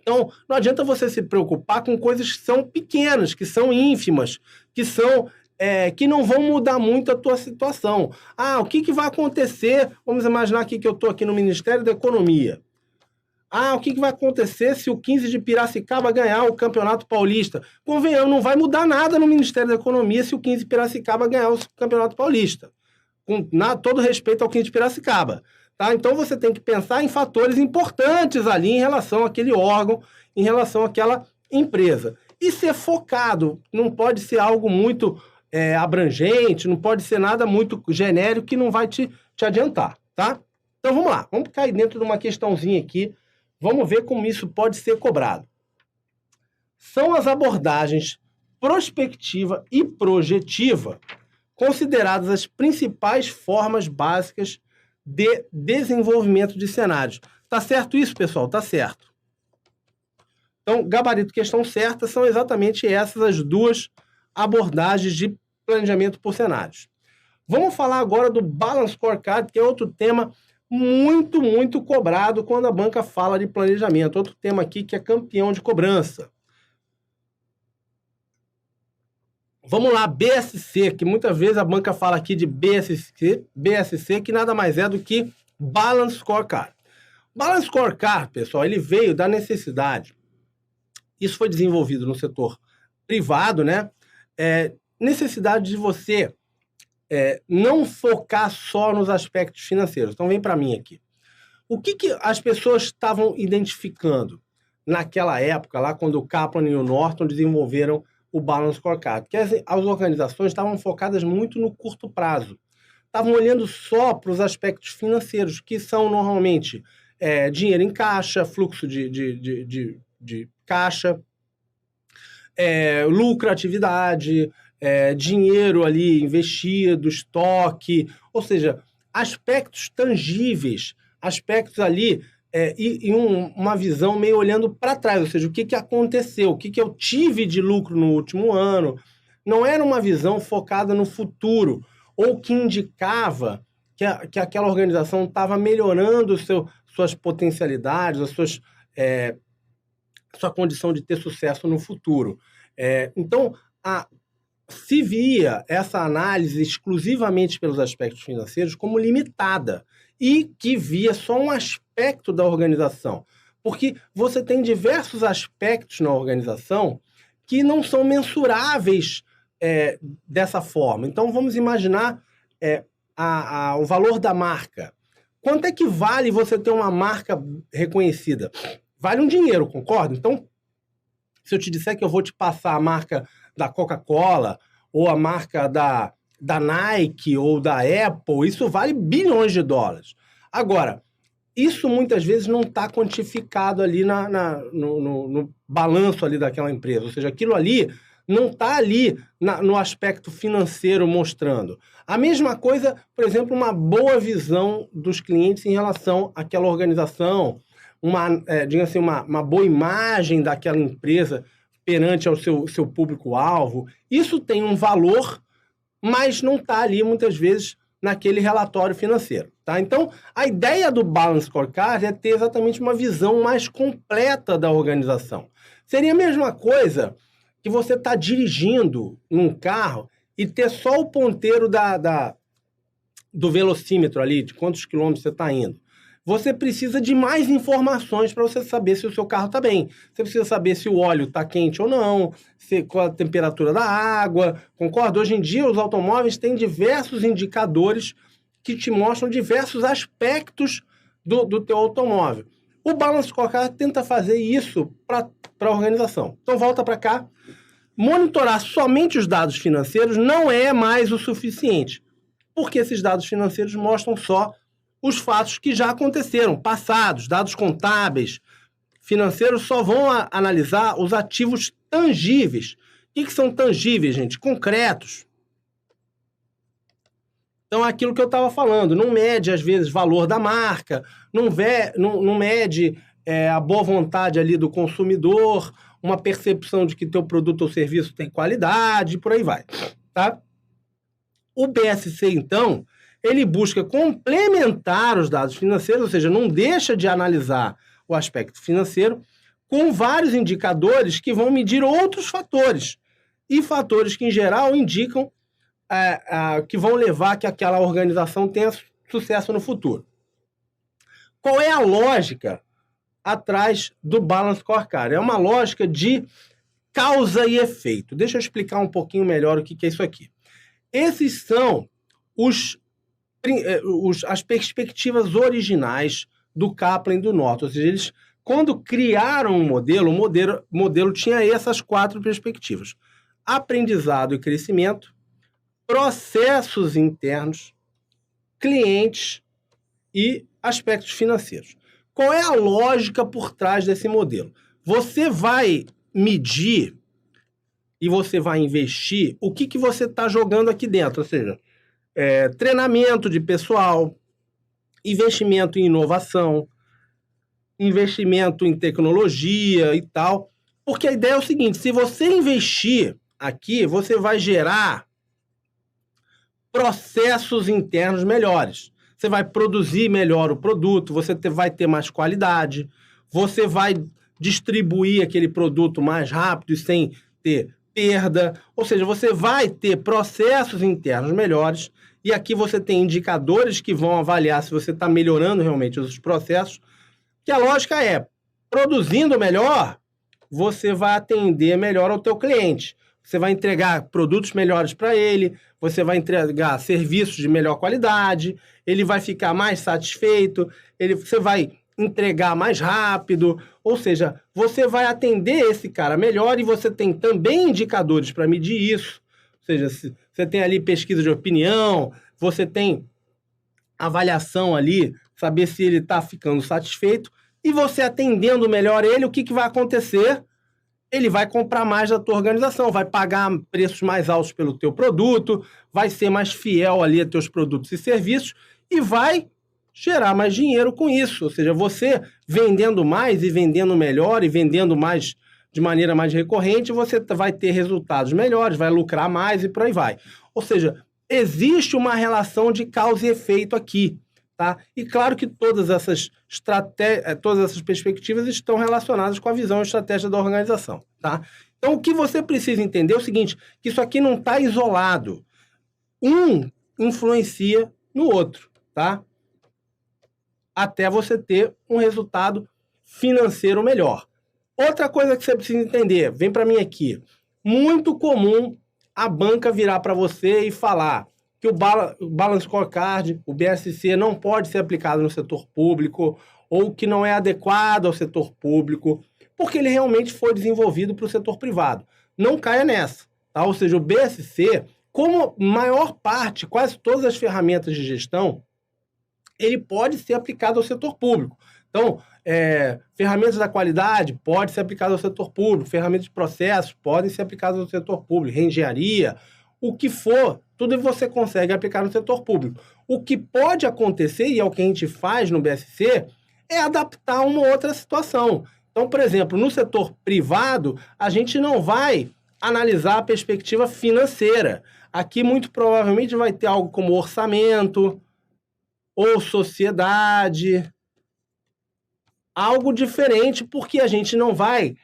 Então, não adianta você se preocupar com coisas que são pequenas, que são ínfimas, que não vão mudar muito a tua situação. O que vai acontecer? Vamos imaginar aqui que eu estou aqui no Ministério da Economia. O que vai acontecer se o 15 de Piracicaba ganhar o Campeonato Paulista? Convenhamos, não vai mudar nada no Ministério da Economia se o 15 de Piracicaba ganhar o Campeonato Paulista. Com todo respeito ao 15 de Piracicaba. Tá? Então, você tem que pensar em fatores importantes ali em relação àquele órgão, em relação àquela empresa. E ser focado. Não pode ser algo muito abrangente, não pode ser nada muito genérico que não vai te adiantar. Tá? Então, vamos lá. Vamos cair dentro de uma questãozinha aqui. Vamos ver como isso pode ser cobrado. São as abordagens prospectiva e projetiva consideradas as principais formas básicas de desenvolvimento de cenários. Tá certo isso, pessoal? Tá certo. Então, gabarito questão certa são exatamente essas as duas abordagens de planejamento por cenários. Vamos falar agora do Balance Scorecard, que é outro tema muito, muito cobrado quando a banca fala de planejamento. Outro tema aqui que é campeão de cobrança. Vamos lá, BSC, que muitas vezes a banca fala aqui de BSC, que nada mais é do que Balance Scorecard. Balance Scorecard, pessoal, ele veio da necessidade. Isso foi desenvolvido no setor privado, né? Necessidade de você não focar só nos aspectos financeiros. Então, vem para mim aqui. O que as pessoas estavam identificando naquela época, lá quando o Kaplan e o Norton desenvolveram o Balance Scorecard? Que as organizações estavam focadas muito no curto prazo. Estavam olhando só para os aspectos financeiros, que são normalmente dinheiro em caixa, fluxo de caixa, lucratividade, dinheiro ali investido, estoque, ou seja, aspectos tangíveis, aspectos ali e uma visão meio olhando para trás, ou seja, o que aconteceu, o que eu tive de lucro no último ano. Não era uma visão focada no futuro, ou que indicava que aquela organização estava melhorando suas potencialidades, sua condição de ter sucesso no futuro. Então, se via essa análise exclusivamente pelos aspectos financeiros como limitada e que via só um aspecto da organização, porque você tem diversos aspectos na organização que não são mensuráveis dessa forma. Então, vamos imaginar o valor da marca. Quanto é que vale você ter uma marca reconhecida? Vale um dinheiro, concorda? Então, se eu te disser que eu vou te passar a marca da Coca-Cola ou a marca da Nike ou da Apple, isso vale bilhões de dólares. Agora, isso muitas vezes não está quantificado ali no balanço ali daquela empresa. Ou seja, aquilo ali não está ali no aspecto financeiro mostrando. A mesma coisa, por exemplo, uma boa visão dos clientes em relação àquela organização, digamos assim, uma boa imagem daquela empresa perante ao seu público-alvo. Isso tem um valor, mas não está ali, muitas vezes, naquele relatório financeiro. Tá? Então, a ideia do Balance Scorecard é ter exatamente uma visão mais completa da organização. Seria a mesma coisa que você está dirigindo num carro e ter só o ponteiro do velocímetro ali, de quantos quilômetros você está indo. Você precisa de mais informações para você saber se o seu carro está bem. Você precisa saber se o óleo está quente ou não, qual a temperatura da água, concorda? Hoje em dia, os automóveis têm diversos indicadores que te mostram diversos aspectos do teu automóvel. O Balance Scorecard tenta fazer isso para a organização. Então, volta para cá. Monitorar somente os dados financeiros não é mais o suficiente, porque esses dados financeiros mostram só os fatos que já aconteceram, passados, dados contábeis. Financeiros só vão analisar os ativos tangíveis. O que são tangíveis, gente? Concretos. Então, é aquilo que eu estava falando, não mede, às vezes, valor da marca, não mede a boa vontade ali do consumidor, uma percepção de que teu produto ou serviço tem qualidade, por aí vai. Tá? O BSC, então, ele busca complementar os dados financeiros, ou seja, não deixa de analisar o aspecto financeiro, com vários indicadores que vão medir outros fatores, e fatores que, em geral, indicam que vão levar a que aquela organização tenha sucesso no futuro. Qual é a lógica atrás do Balance Scorecard? É uma lógica de causa e efeito. Deixa eu explicar um pouquinho melhor o que é isso aqui. Esses são as perspectivas originais do Kaplan e do Norton. Ou seja, eles, quando criaram o modelo tinha essas 4 perspectivas: aprendizado e crescimento, processos internos, clientes e aspectos financeiros. Qual é a lógica por trás desse modelo? Você vai medir e você vai investir o que você está jogando aqui dentro, ou seja, treinamento de pessoal, investimento em inovação, investimento em tecnologia e tal. Porque a ideia é o seguinte: se você investir aqui, você vai gerar processos internos melhores. Você vai produzir melhor o produto, você vai ter mais qualidade, você vai distribuir aquele produto mais rápido e sem ter perda. Ou seja, você vai ter processos internos melhores, e aqui você tem indicadores que vão avaliar se você está melhorando realmente os processos, que a lógica é, produzindo melhor, você vai atender melhor ao teu cliente. Você vai entregar produtos melhores para ele, você vai entregar serviços de melhor qualidade, ele vai ficar mais satisfeito, você vai entregar mais rápido, ou seja, você vai atender esse cara melhor, e você tem também indicadores para medir isso. Ou seja, você tem ali pesquisa de opinião, você tem avaliação ali, saber se ele está ficando satisfeito, e você atendendo melhor ele, o que vai acontecer? Ele vai comprar mais da tua organização, vai pagar preços mais altos pelo teu produto, vai ser mais fiel ali a teus produtos e serviços e vai gerar mais dinheiro com isso. Ou seja, você vendendo mais e vendendo melhor e vendendo mais de maneira mais recorrente, você vai ter resultados melhores, vai lucrar mais e por aí vai. Ou seja, existe uma relação de causa e efeito aqui. Tá? E claro que todas essas perspectivas estão relacionadas com a visão e estratégia da organização. Tá? Então, o que você precisa entender é o seguinte, que isso aqui não está isolado. Um influencia no outro, tá? Até você ter um resultado financeiro melhor. Outra coisa que você precisa entender, vem para mim aqui, muito comum a banca virar para você e falar: que o Balance Scorecard, o BSC, não pode ser aplicado no setor público ou que não é adequado ao setor público, porque ele realmente foi desenvolvido para o setor privado. Não caia nessa, tá? Ou seja, o BSC, como maior parte, quase todas as ferramentas de gestão, ele pode ser aplicado ao setor público. Então, ferramentas da qualidade pode ser aplicado ao setor público, ferramentas de processos podem ser aplicadas ao setor público, reengenharia, o que for, tudo você consegue aplicar no setor público. O que pode acontecer, e é o que a gente faz no BSC, é adaptar uma outra situação. Então, por exemplo, no setor privado, a gente não vai analisar a perspectiva financeira. Aqui, muito provavelmente, vai ter algo como orçamento ou sociedade, algo diferente, porque a gente não vai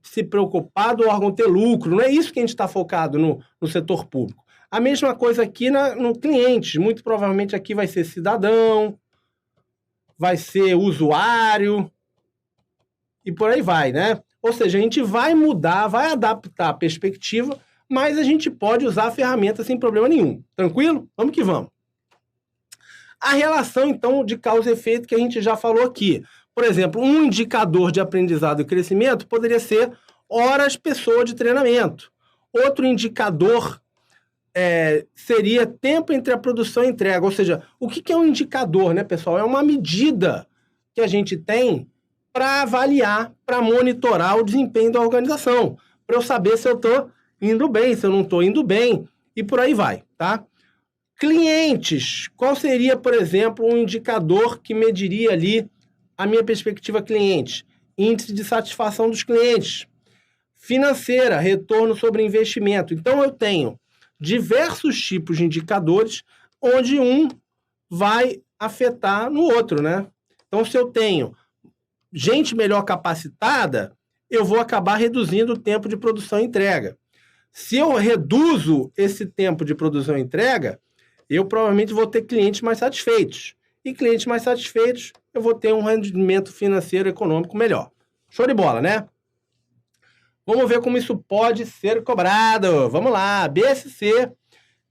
se preocupar do órgão ter lucro. Não é isso que a gente está focado no setor público. A mesma coisa aqui no cliente. Muito provavelmente aqui vai ser cidadão, vai ser usuário e por aí vai, né? Ou seja, a gente vai mudar, vai adaptar a perspectiva, mas a gente pode usar a ferramenta sem problema nenhum. Tranquilo? Vamos que vamos. A relação, então, de causa e efeito que a gente já falou aqui. Por exemplo, um indicador de aprendizado e crescimento poderia ser horas pessoa de treinamento. Outro indicador seria tempo entre a produção e a entrega. Ou seja, o que é um indicador, né, pessoal? É uma medida que a gente tem para avaliar, para monitorar o desempenho da organização, para eu saber se eu estou indo bem, se eu não estou indo bem, e por aí vai, tá? Clientes. Qual seria, por exemplo, um indicador que mediria ali a minha perspectiva cliente? Índice de satisfação dos clientes. Financeira, retorno sobre investimento. Então, eu tenho diversos tipos de indicadores, onde um vai afetar no outro, né? Então, se eu tenho gente melhor capacitada, eu vou acabar reduzindo o tempo de produção e entrega. Se eu reduzo esse tempo de produção e entrega, eu provavelmente vou ter clientes mais satisfeitos. E clientes mais satisfeitos, eu vou ter um rendimento financeiro e econômico melhor. Show de bola, né? Vamos ver como isso pode ser cobrado. Vamos lá. BSC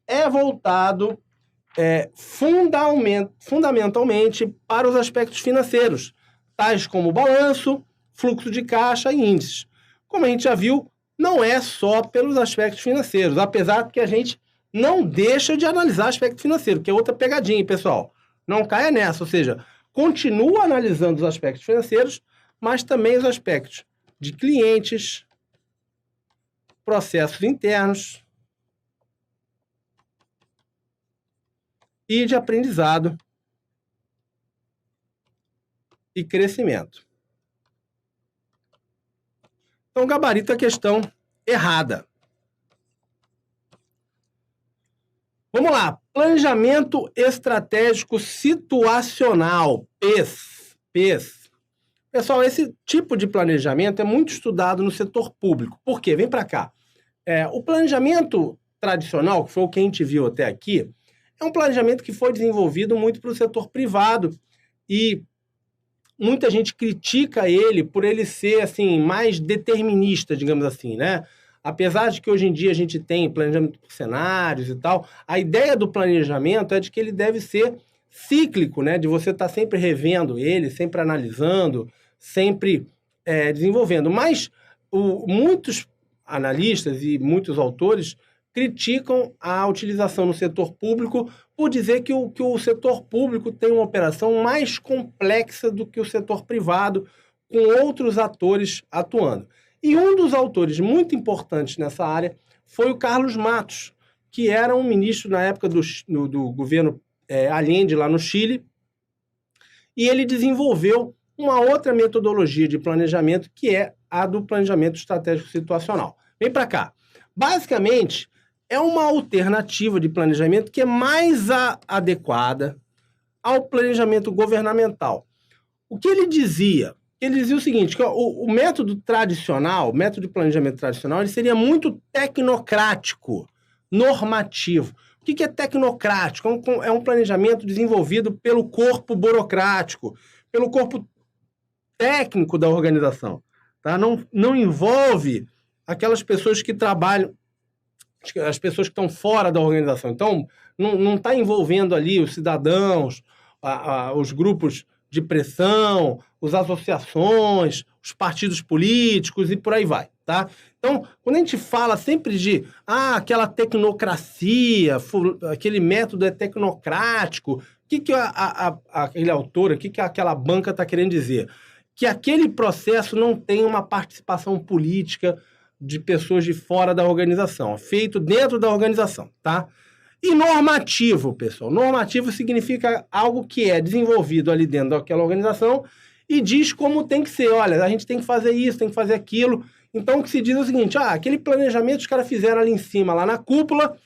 é voltado fundamentalmente para os aspectos financeiros, tais como balanço, fluxo de caixa e índices. Como a gente já viu, não é só pelos aspectos financeiros, apesar que a gente não deixa de analisar aspecto financeiro, que é outra pegadinha, hein, pessoal. Não caia nessa, ou seja, continua analisando os aspectos financeiros, mas também os aspectos de clientes, processos internos e de aprendizado e crescimento. Então, gabarito a questão errada. Vamos lá. Planejamento estratégico situacional, PES. Pessoal, esse tipo de planejamento é muito estudado no setor público. Por quê? Vem para cá. O planejamento tradicional, que foi o que a gente viu até aqui, é um planejamento que foi desenvolvido muito para o setor privado e muita gente critica ele por ele ser assim, mais determinista, digamos assim, né? Apesar de que hoje em dia a gente tem planejamento por cenários e tal, a ideia do planejamento é de que ele deve ser cíclico, né? De você estar sempre revendo ele, sempre analisando, sempre desenvolvendo. Mas muitos analistas e muitos autores criticam a utilização no setor público por dizer que o setor público tem uma operação mais complexa do que o setor privado, com outros atores atuando. E um dos autores muito importantes nessa área foi o Carlos Matos, que era um ministro na época do governo Allende, lá no Chile, e ele desenvolveu uma outra metodologia de planejamento, que é a do planejamento estratégico situacional. Vem para cá. Basicamente, é uma alternativa de planejamento que é mais adequada ao planejamento governamental. O que ele dizia? Ele dizia o seguinte, que o método tradicional, o método de planejamento tradicional, ele seria muito tecnocrático, normativo. O que é tecnocrático? É um planejamento desenvolvido pelo corpo burocrático, pelo corpo técnico da organização. Tá? Não envolve aquelas pessoas que trabalham as pessoas que estão fora da organização. Então, não está envolvendo ali os cidadãos, os grupos de pressão, as associações, os partidos políticos e por aí vai, tá? Então, quando a gente fala sempre de aquela tecnocracia, aquele método é tecnocrático, o que aquele autor, o que aquela banca está querendo dizer? Que aquele processo não tem uma participação política de pessoas de fora da organização, é feito dentro da organização, tá? E normativo, pessoal. Normativo significa algo que é desenvolvido ali dentro daquela organização e diz como tem que ser. Olha, a gente tem que fazer isso, tem que fazer aquilo. Então, o que se diz é o seguinte, aquele planejamento os caras fizeram ali em cima, lá na cúpula,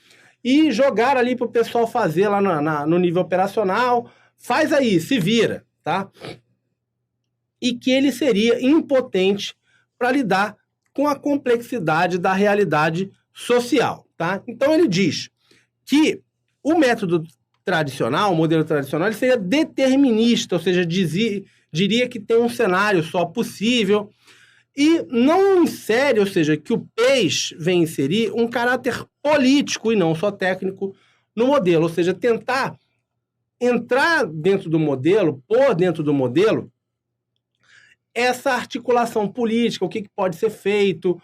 e jogaram ali para o pessoal fazer lá no nível operacional. Faz aí, se vira, tá? E que ele seria impotente para lidar com a complexidade da realidade social, tá? Então, ele diz que o método tradicional, o modelo tradicional, ele seria determinista, ou seja, diria que tem um cenário só possível e não insere, ou seja, que o PES vem inserir um caráter político e não só técnico no modelo, ou seja, tentar entrar dentro do modelo, pôr dentro do modelo essa articulação política, o que pode ser feito,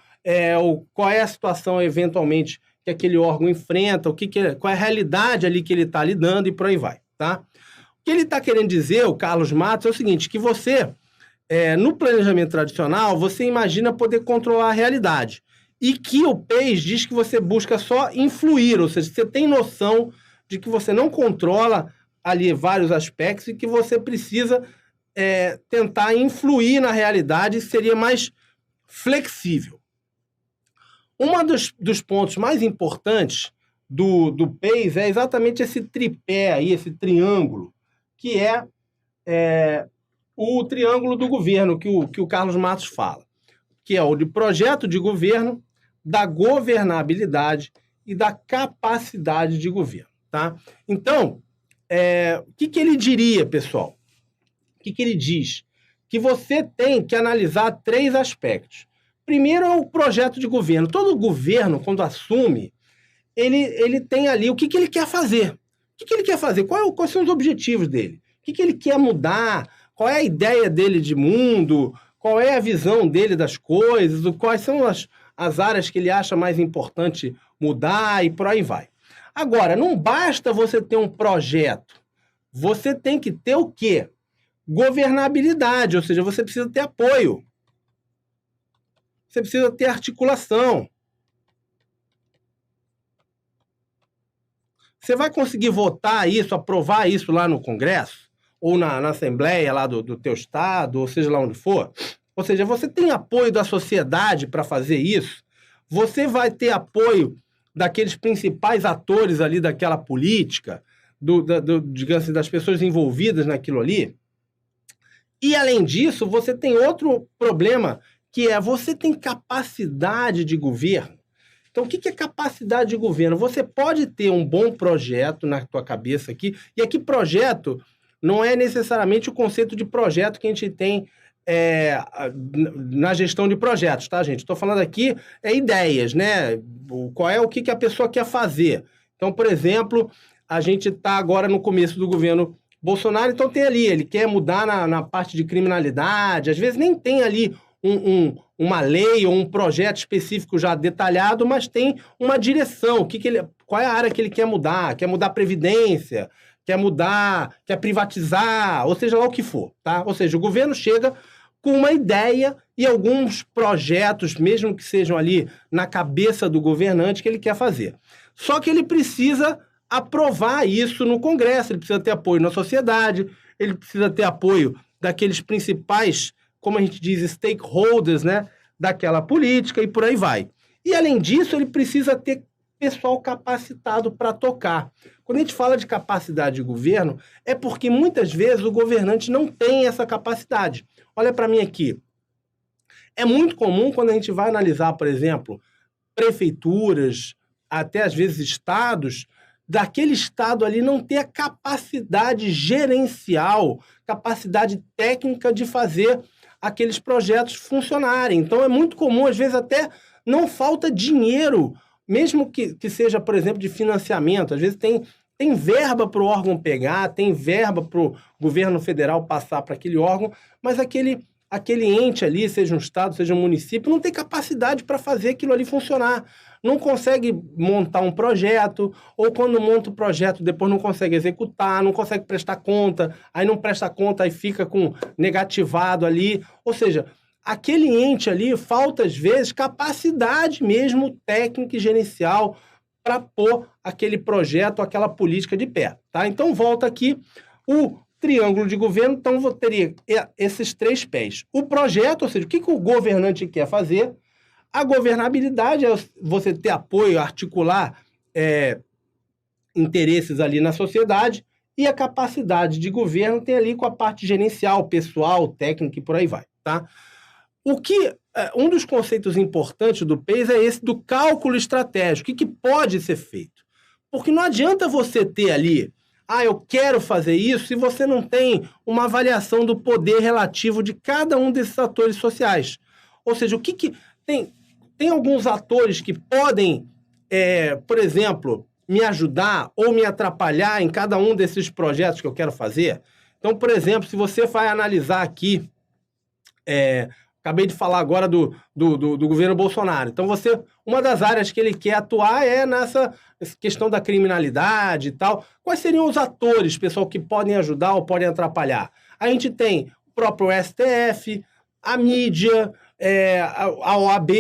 qual é a situação eventualmente que aquele órgão enfrenta, qual é a realidade ali que ele está lidando e por aí vai, tá? O que ele está querendo dizer, o Carlos Matos, é o seguinte, que você, no planejamento tradicional, você imagina poder controlar a realidade e que o PES diz que você busca só influir, ou seja, você tem noção de que você não controla ali vários aspectos e que você precisa tentar influir na realidade, seria mais flexível. Um dos pontos mais importantes do PES é exatamente esse tripé aí, esse triângulo, que é o triângulo do governo, que o Carlos Matos fala, que é o de projeto de governo, da governabilidade e da capacidade de governo, tá? Então, o que ele diria, pessoal? O que ele diz? Que você tem que analisar 3 aspectos. Primeiro é o projeto de governo. Todo governo, quando assume, ele tem ali o que ele quer fazer. O que ele quer fazer? Quais são os objetivos dele? O que ele quer mudar? Qual é a ideia dele de mundo? Qual é a visão dele das coisas? Quais são as áreas que ele acha mais importante mudar e por aí vai. Agora, não basta você ter um projeto. Você tem que ter o quê? Governabilidade, ou seja, você precisa ter apoio. Você precisa ter articulação. Você vai conseguir votar isso, aprovar isso lá no Congresso? Ou na Assembleia lá do teu estado, ou seja lá onde for? Ou seja, você tem apoio da sociedade para fazer isso? Você vai ter apoio daqueles principais atores ali daquela política, digamos assim, das pessoas envolvidas naquilo ali? E, além disso, você tem outro problema, que você tem capacidade de governo. Então, o que é capacidade de governo? Você pode ter um bom projeto na tua cabeça aqui, e aqui projeto não é necessariamente o conceito de projeto que a gente tem na gestão de projetos, tá, gente? Estou falando aqui ideias, né? O que a pessoa quer fazer. Então, por exemplo, a gente está agora no começo do governo Bolsonaro, então tem ali, ele quer mudar na parte de criminalidade, às vezes nem tem ali uma lei ou um projeto específico já detalhado, mas tem uma direção, qual é a área que ele quer mudar a Previdência, quer privatizar, ou seja lá o que for, tá? Ou seja, o governo chega com uma ideia e alguns projetos, mesmo que sejam ali na cabeça do governante, que ele quer fazer. Só que ele precisa aprovar isso no Congresso, ele precisa ter apoio na sociedade, ele precisa ter apoio daqueles principais, como a gente diz, stakeholders, né, daquela política e por aí vai. E, além disso, ele precisa ter pessoal capacitado para tocar. Quando a gente fala de capacidade de governo, é porque muitas vezes o governante não tem essa capacidade. Olha para mim aqui. É muito comum quando a gente vai analisar, por exemplo, prefeituras, até às vezes estados, daquele estado ali não ter a capacidade gerencial, capacidade técnica de fazer aqueles projetos funcionarem. Então é muito comum, às vezes até não falta dinheiro mesmo que seja, por exemplo, de financiamento, às vezes tem verba para o órgão pegar, tem verba para o governo federal passar para aquele órgão, mas aquele ente ali, seja um estado, seja um município, não tem capacidade para fazer aquilo ali funcionar. Não consegue montar um projeto, ou quando monta o projeto, depois não consegue executar, não consegue prestar conta, aí não presta conta, aí fica com negativado ali. Ou seja, aquele ente ali falta, às vezes, capacidade mesmo técnica e gerencial para pôr aquele projeto, aquela política de pé. Tá? Então, volta aqui o triângulo de governo, então eu teria esses 3 pés. O projeto, ou seja, o que o governante quer fazer. A governabilidade é você ter apoio, articular interesses ali na sociedade, e a capacidade de governo tem ali com a parte gerencial, pessoal, técnica e por aí vai. Tá? Um dos conceitos importantes do PES é esse do cálculo estratégico. O que pode ser feito? Porque não adianta você ter ali, eu quero fazer isso, se você não tem uma avaliação do poder relativo de cada um desses atores sociais. Ou seja, tem alguns atores que podem, por exemplo, me ajudar ou me atrapalhar em cada um desses projetos que eu quero fazer. Então, por exemplo, se você vai analisar aqui, acabei de falar agora do governo Bolsonaro. Então, uma das áreas que ele quer atuar é nessa questão da criminalidade e tal. Quais seriam os atores, pessoal, que podem ajudar ou podem atrapalhar? A gente tem o próprio STF, a mídia, a OAB,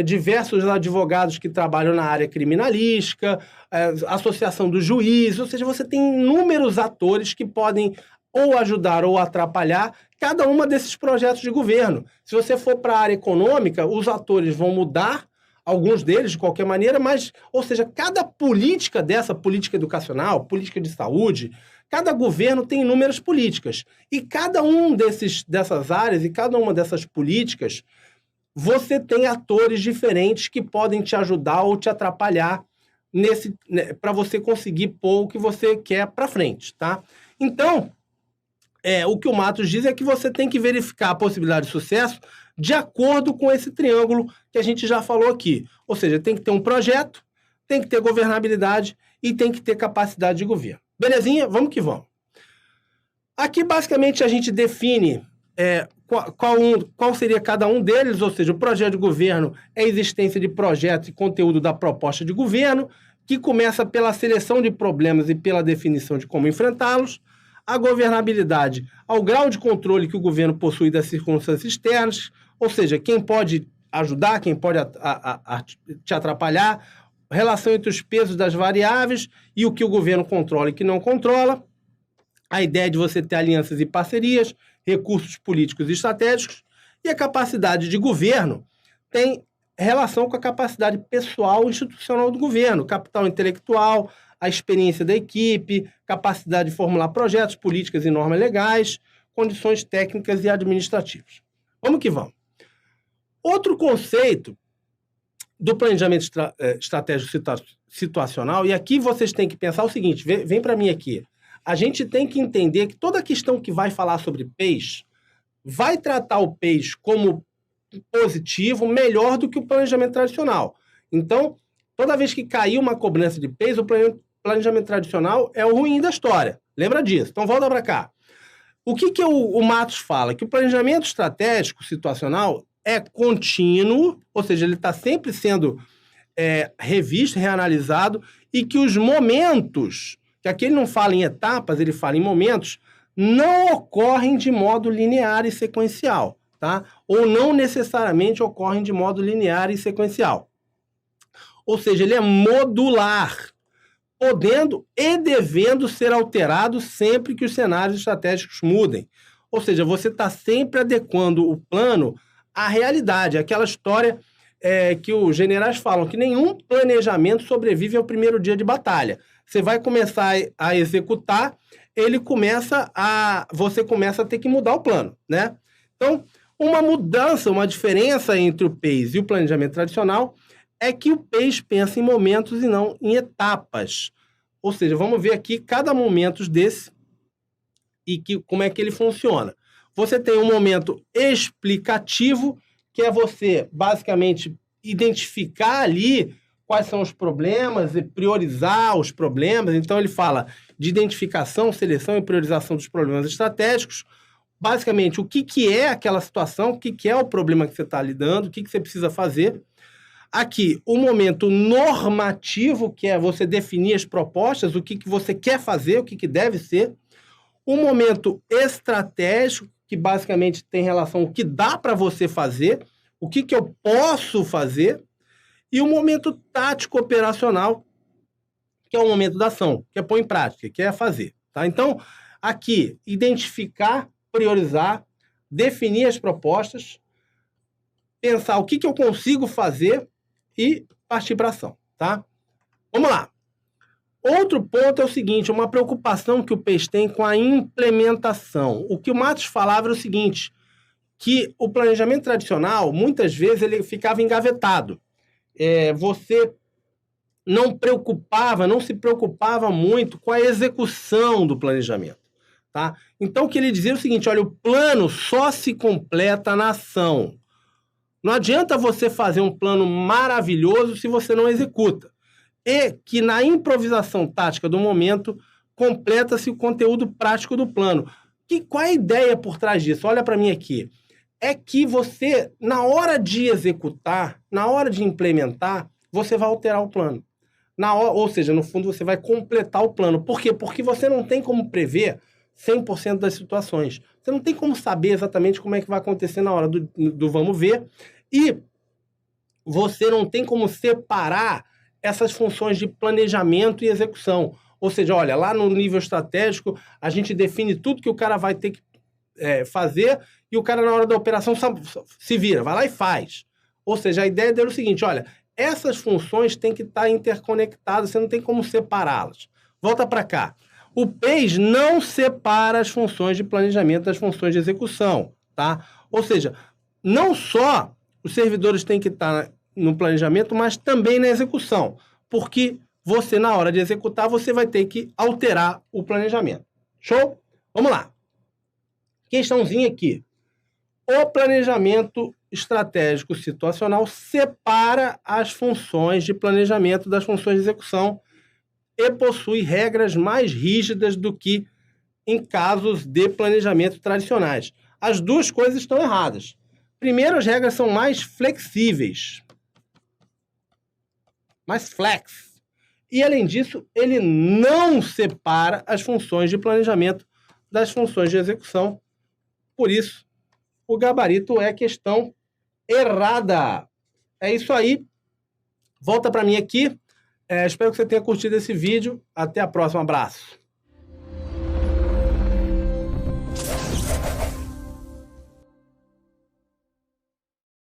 diversos advogados que trabalham na área criminalística, a Associação dos Juízes, ou seja, você tem inúmeros atores que podem ou ajudar ou atrapalhar cada uma desses projetos de governo. Se você for para a área econômica, os atores vão mudar, alguns deles de qualquer maneira, mas, ou seja, cada política política educacional, política de saúde, cada governo tem inúmeras políticas. E cada um dessas áreas e cada uma dessas políticas, você tem atores diferentes que podem te ajudar ou te atrapalhar para você conseguir pôr o que você quer para frente, tá? Então, o que o Matos diz é que você tem que verificar a possibilidade de sucesso de acordo com esse triângulo que a gente já falou aqui. Ou seja, tem que ter um projeto, tem que ter governabilidade e tem que ter capacidade de governo. Belezinha? Vamos que vamos. Aqui, basicamente, a gente define qual seria cada um deles, ou seja, o projeto de governo é a existência de projetos e conteúdo da proposta de governo, que começa pela seleção de problemas e pela definição de como enfrentá-los. A governabilidade, ao grau de controle que o governo possui das circunstâncias externas, ou seja, quem pode ajudar, quem pode te atrapalhar, relação entre os pesos das variáveis e o que o governo controla e que não controla, a ideia de você ter alianças e parcerias, recursos políticos e estratégicos, e a capacidade de governo tem relação com a capacidade pessoal e institucional do governo, capital intelectual, a experiência da equipe, capacidade de formular projetos, políticas e normas legais, condições técnicas e administrativas. Vamos que vamos. Outro conceito do planejamento estratégico situacional, e aqui vocês têm que pensar o seguinte, vem para mim aqui, a gente tem que entender que toda questão que vai falar sobre PES vai tratar o PES como positivo, melhor do que o planejamento tradicional. Então, toda vez que cair uma cobrança de PES, o planejamento tradicional é o ruim da história. Lembra disso. Então, volta para cá. O que o Matos fala? Que o planejamento estratégico situacional é contínuo, ou seja, ele está sempre sendo revisto, reanalisado, e que os momentos, que aqui ele não fala em etapas, ele fala em momentos, não ocorrem de modo linear e sequencial, tá? Ou não necessariamente ocorrem de modo linear e sequencial. Ou seja, ele é modular, podendo e devendo ser alterado sempre que os cenários estratégicos mudem. Ou seja, você está sempre adequando o plano à realidade. Aquela história que os generais falam, que nenhum planejamento sobrevive ao primeiro dia de batalha. Você vai começar a executar, você começa a ter que mudar o plano, né? Então, uma mudança, uma diferença entre o PES e o planejamento tradicional é que o PES pensa em momentos e não em etapas. Ou seja, vamos ver aqui cada momento desse e como é que ele funciona. Você tem um momento explicativo, que é você, basicamente, identificar ali quais são os problemas e priorizar os problemas. Então, ele fala de identificação, seleção e priorização dos problemas estratégicos. Basicamente, o que é aquela situação, o que é o problema que você está lidando, o que você precisa fazer. Aqui, o momento normativo, que é você definir as propostas, o que você quer fazer, o que deve ser. O momento estratégico, que basicamente tem relação com o que dá para você fazer, o que eu posso fazer. E o momento tático operacional, que é o momento da ação, que é pôr em prática, que é fazer. Tá? Então, aqui, identificar, priorizar, definir as propostas, pensar o que eu consigo fazer e partir para ação. Tá? Vamos lá. Outro ponto é o seguinte, uma preocupação que o PES tem com a implementação. O que o Matos falava era o seguinte, que o planejamento tradicional, muitas vezes, ele ficava engavetado. Você não se preocupava muito com a execução do planejamento. Tá? Então, o que ele dizia é o seguinte, olha, o plano só se completa na ação. Não adianta você fazer um plano maravilhoso se você não executa. E que na improvisação tática do momento, completa-se o conteúdo prático do plano. Qual é a ideia por trás disso? Olha para mim aqui. É que você, na hora de executar, na hora de implementar, você vai alterar o plano. Ou seja, no fundo, você vai completar o plano. Por quê? Porque você não tem como prever 100% das situações. Você não tem como saber exatamente como é que vai acontecer na hora do vamos ver. E você não tem como separar essas funções de planejamento e execução. Ou seja, olha, lá no nível estratégico, a gente define tudo que o cara vai ter que fazer e o cara, na hora da operação, se vira, vai lá e faz. Ou seja, a ideia dele é o seguinte, olha, essas funções têm que estar interconectadas, você não tem como separá-las. Volta para cá. O PES não separa as funções de planejamento das funções de execução, tá? Ou seja, não só os servidores têm que estar no planejamento, mas também na execução, porque você, na hora de executar, você vai ter que alterar o planejamento. Show? Vamos lá. Questãozinha aqui. O planejamento estratégico situacional separa as funções de planejamento das funções de execução e possui regras mais rígidas do que em casos de planejamento tradicionais. As duas coisas estão erradas. Primeiro, as regras são mais flexíveis. Mais flex. E, além disso, ele não separa as funções de planejamento das funções de execução. Por isso, o gabarito é questão errada. É isso aí. Volta para mim aqui. Espero que você tenha curtido esse vídeo. Até a próxima. Abraço.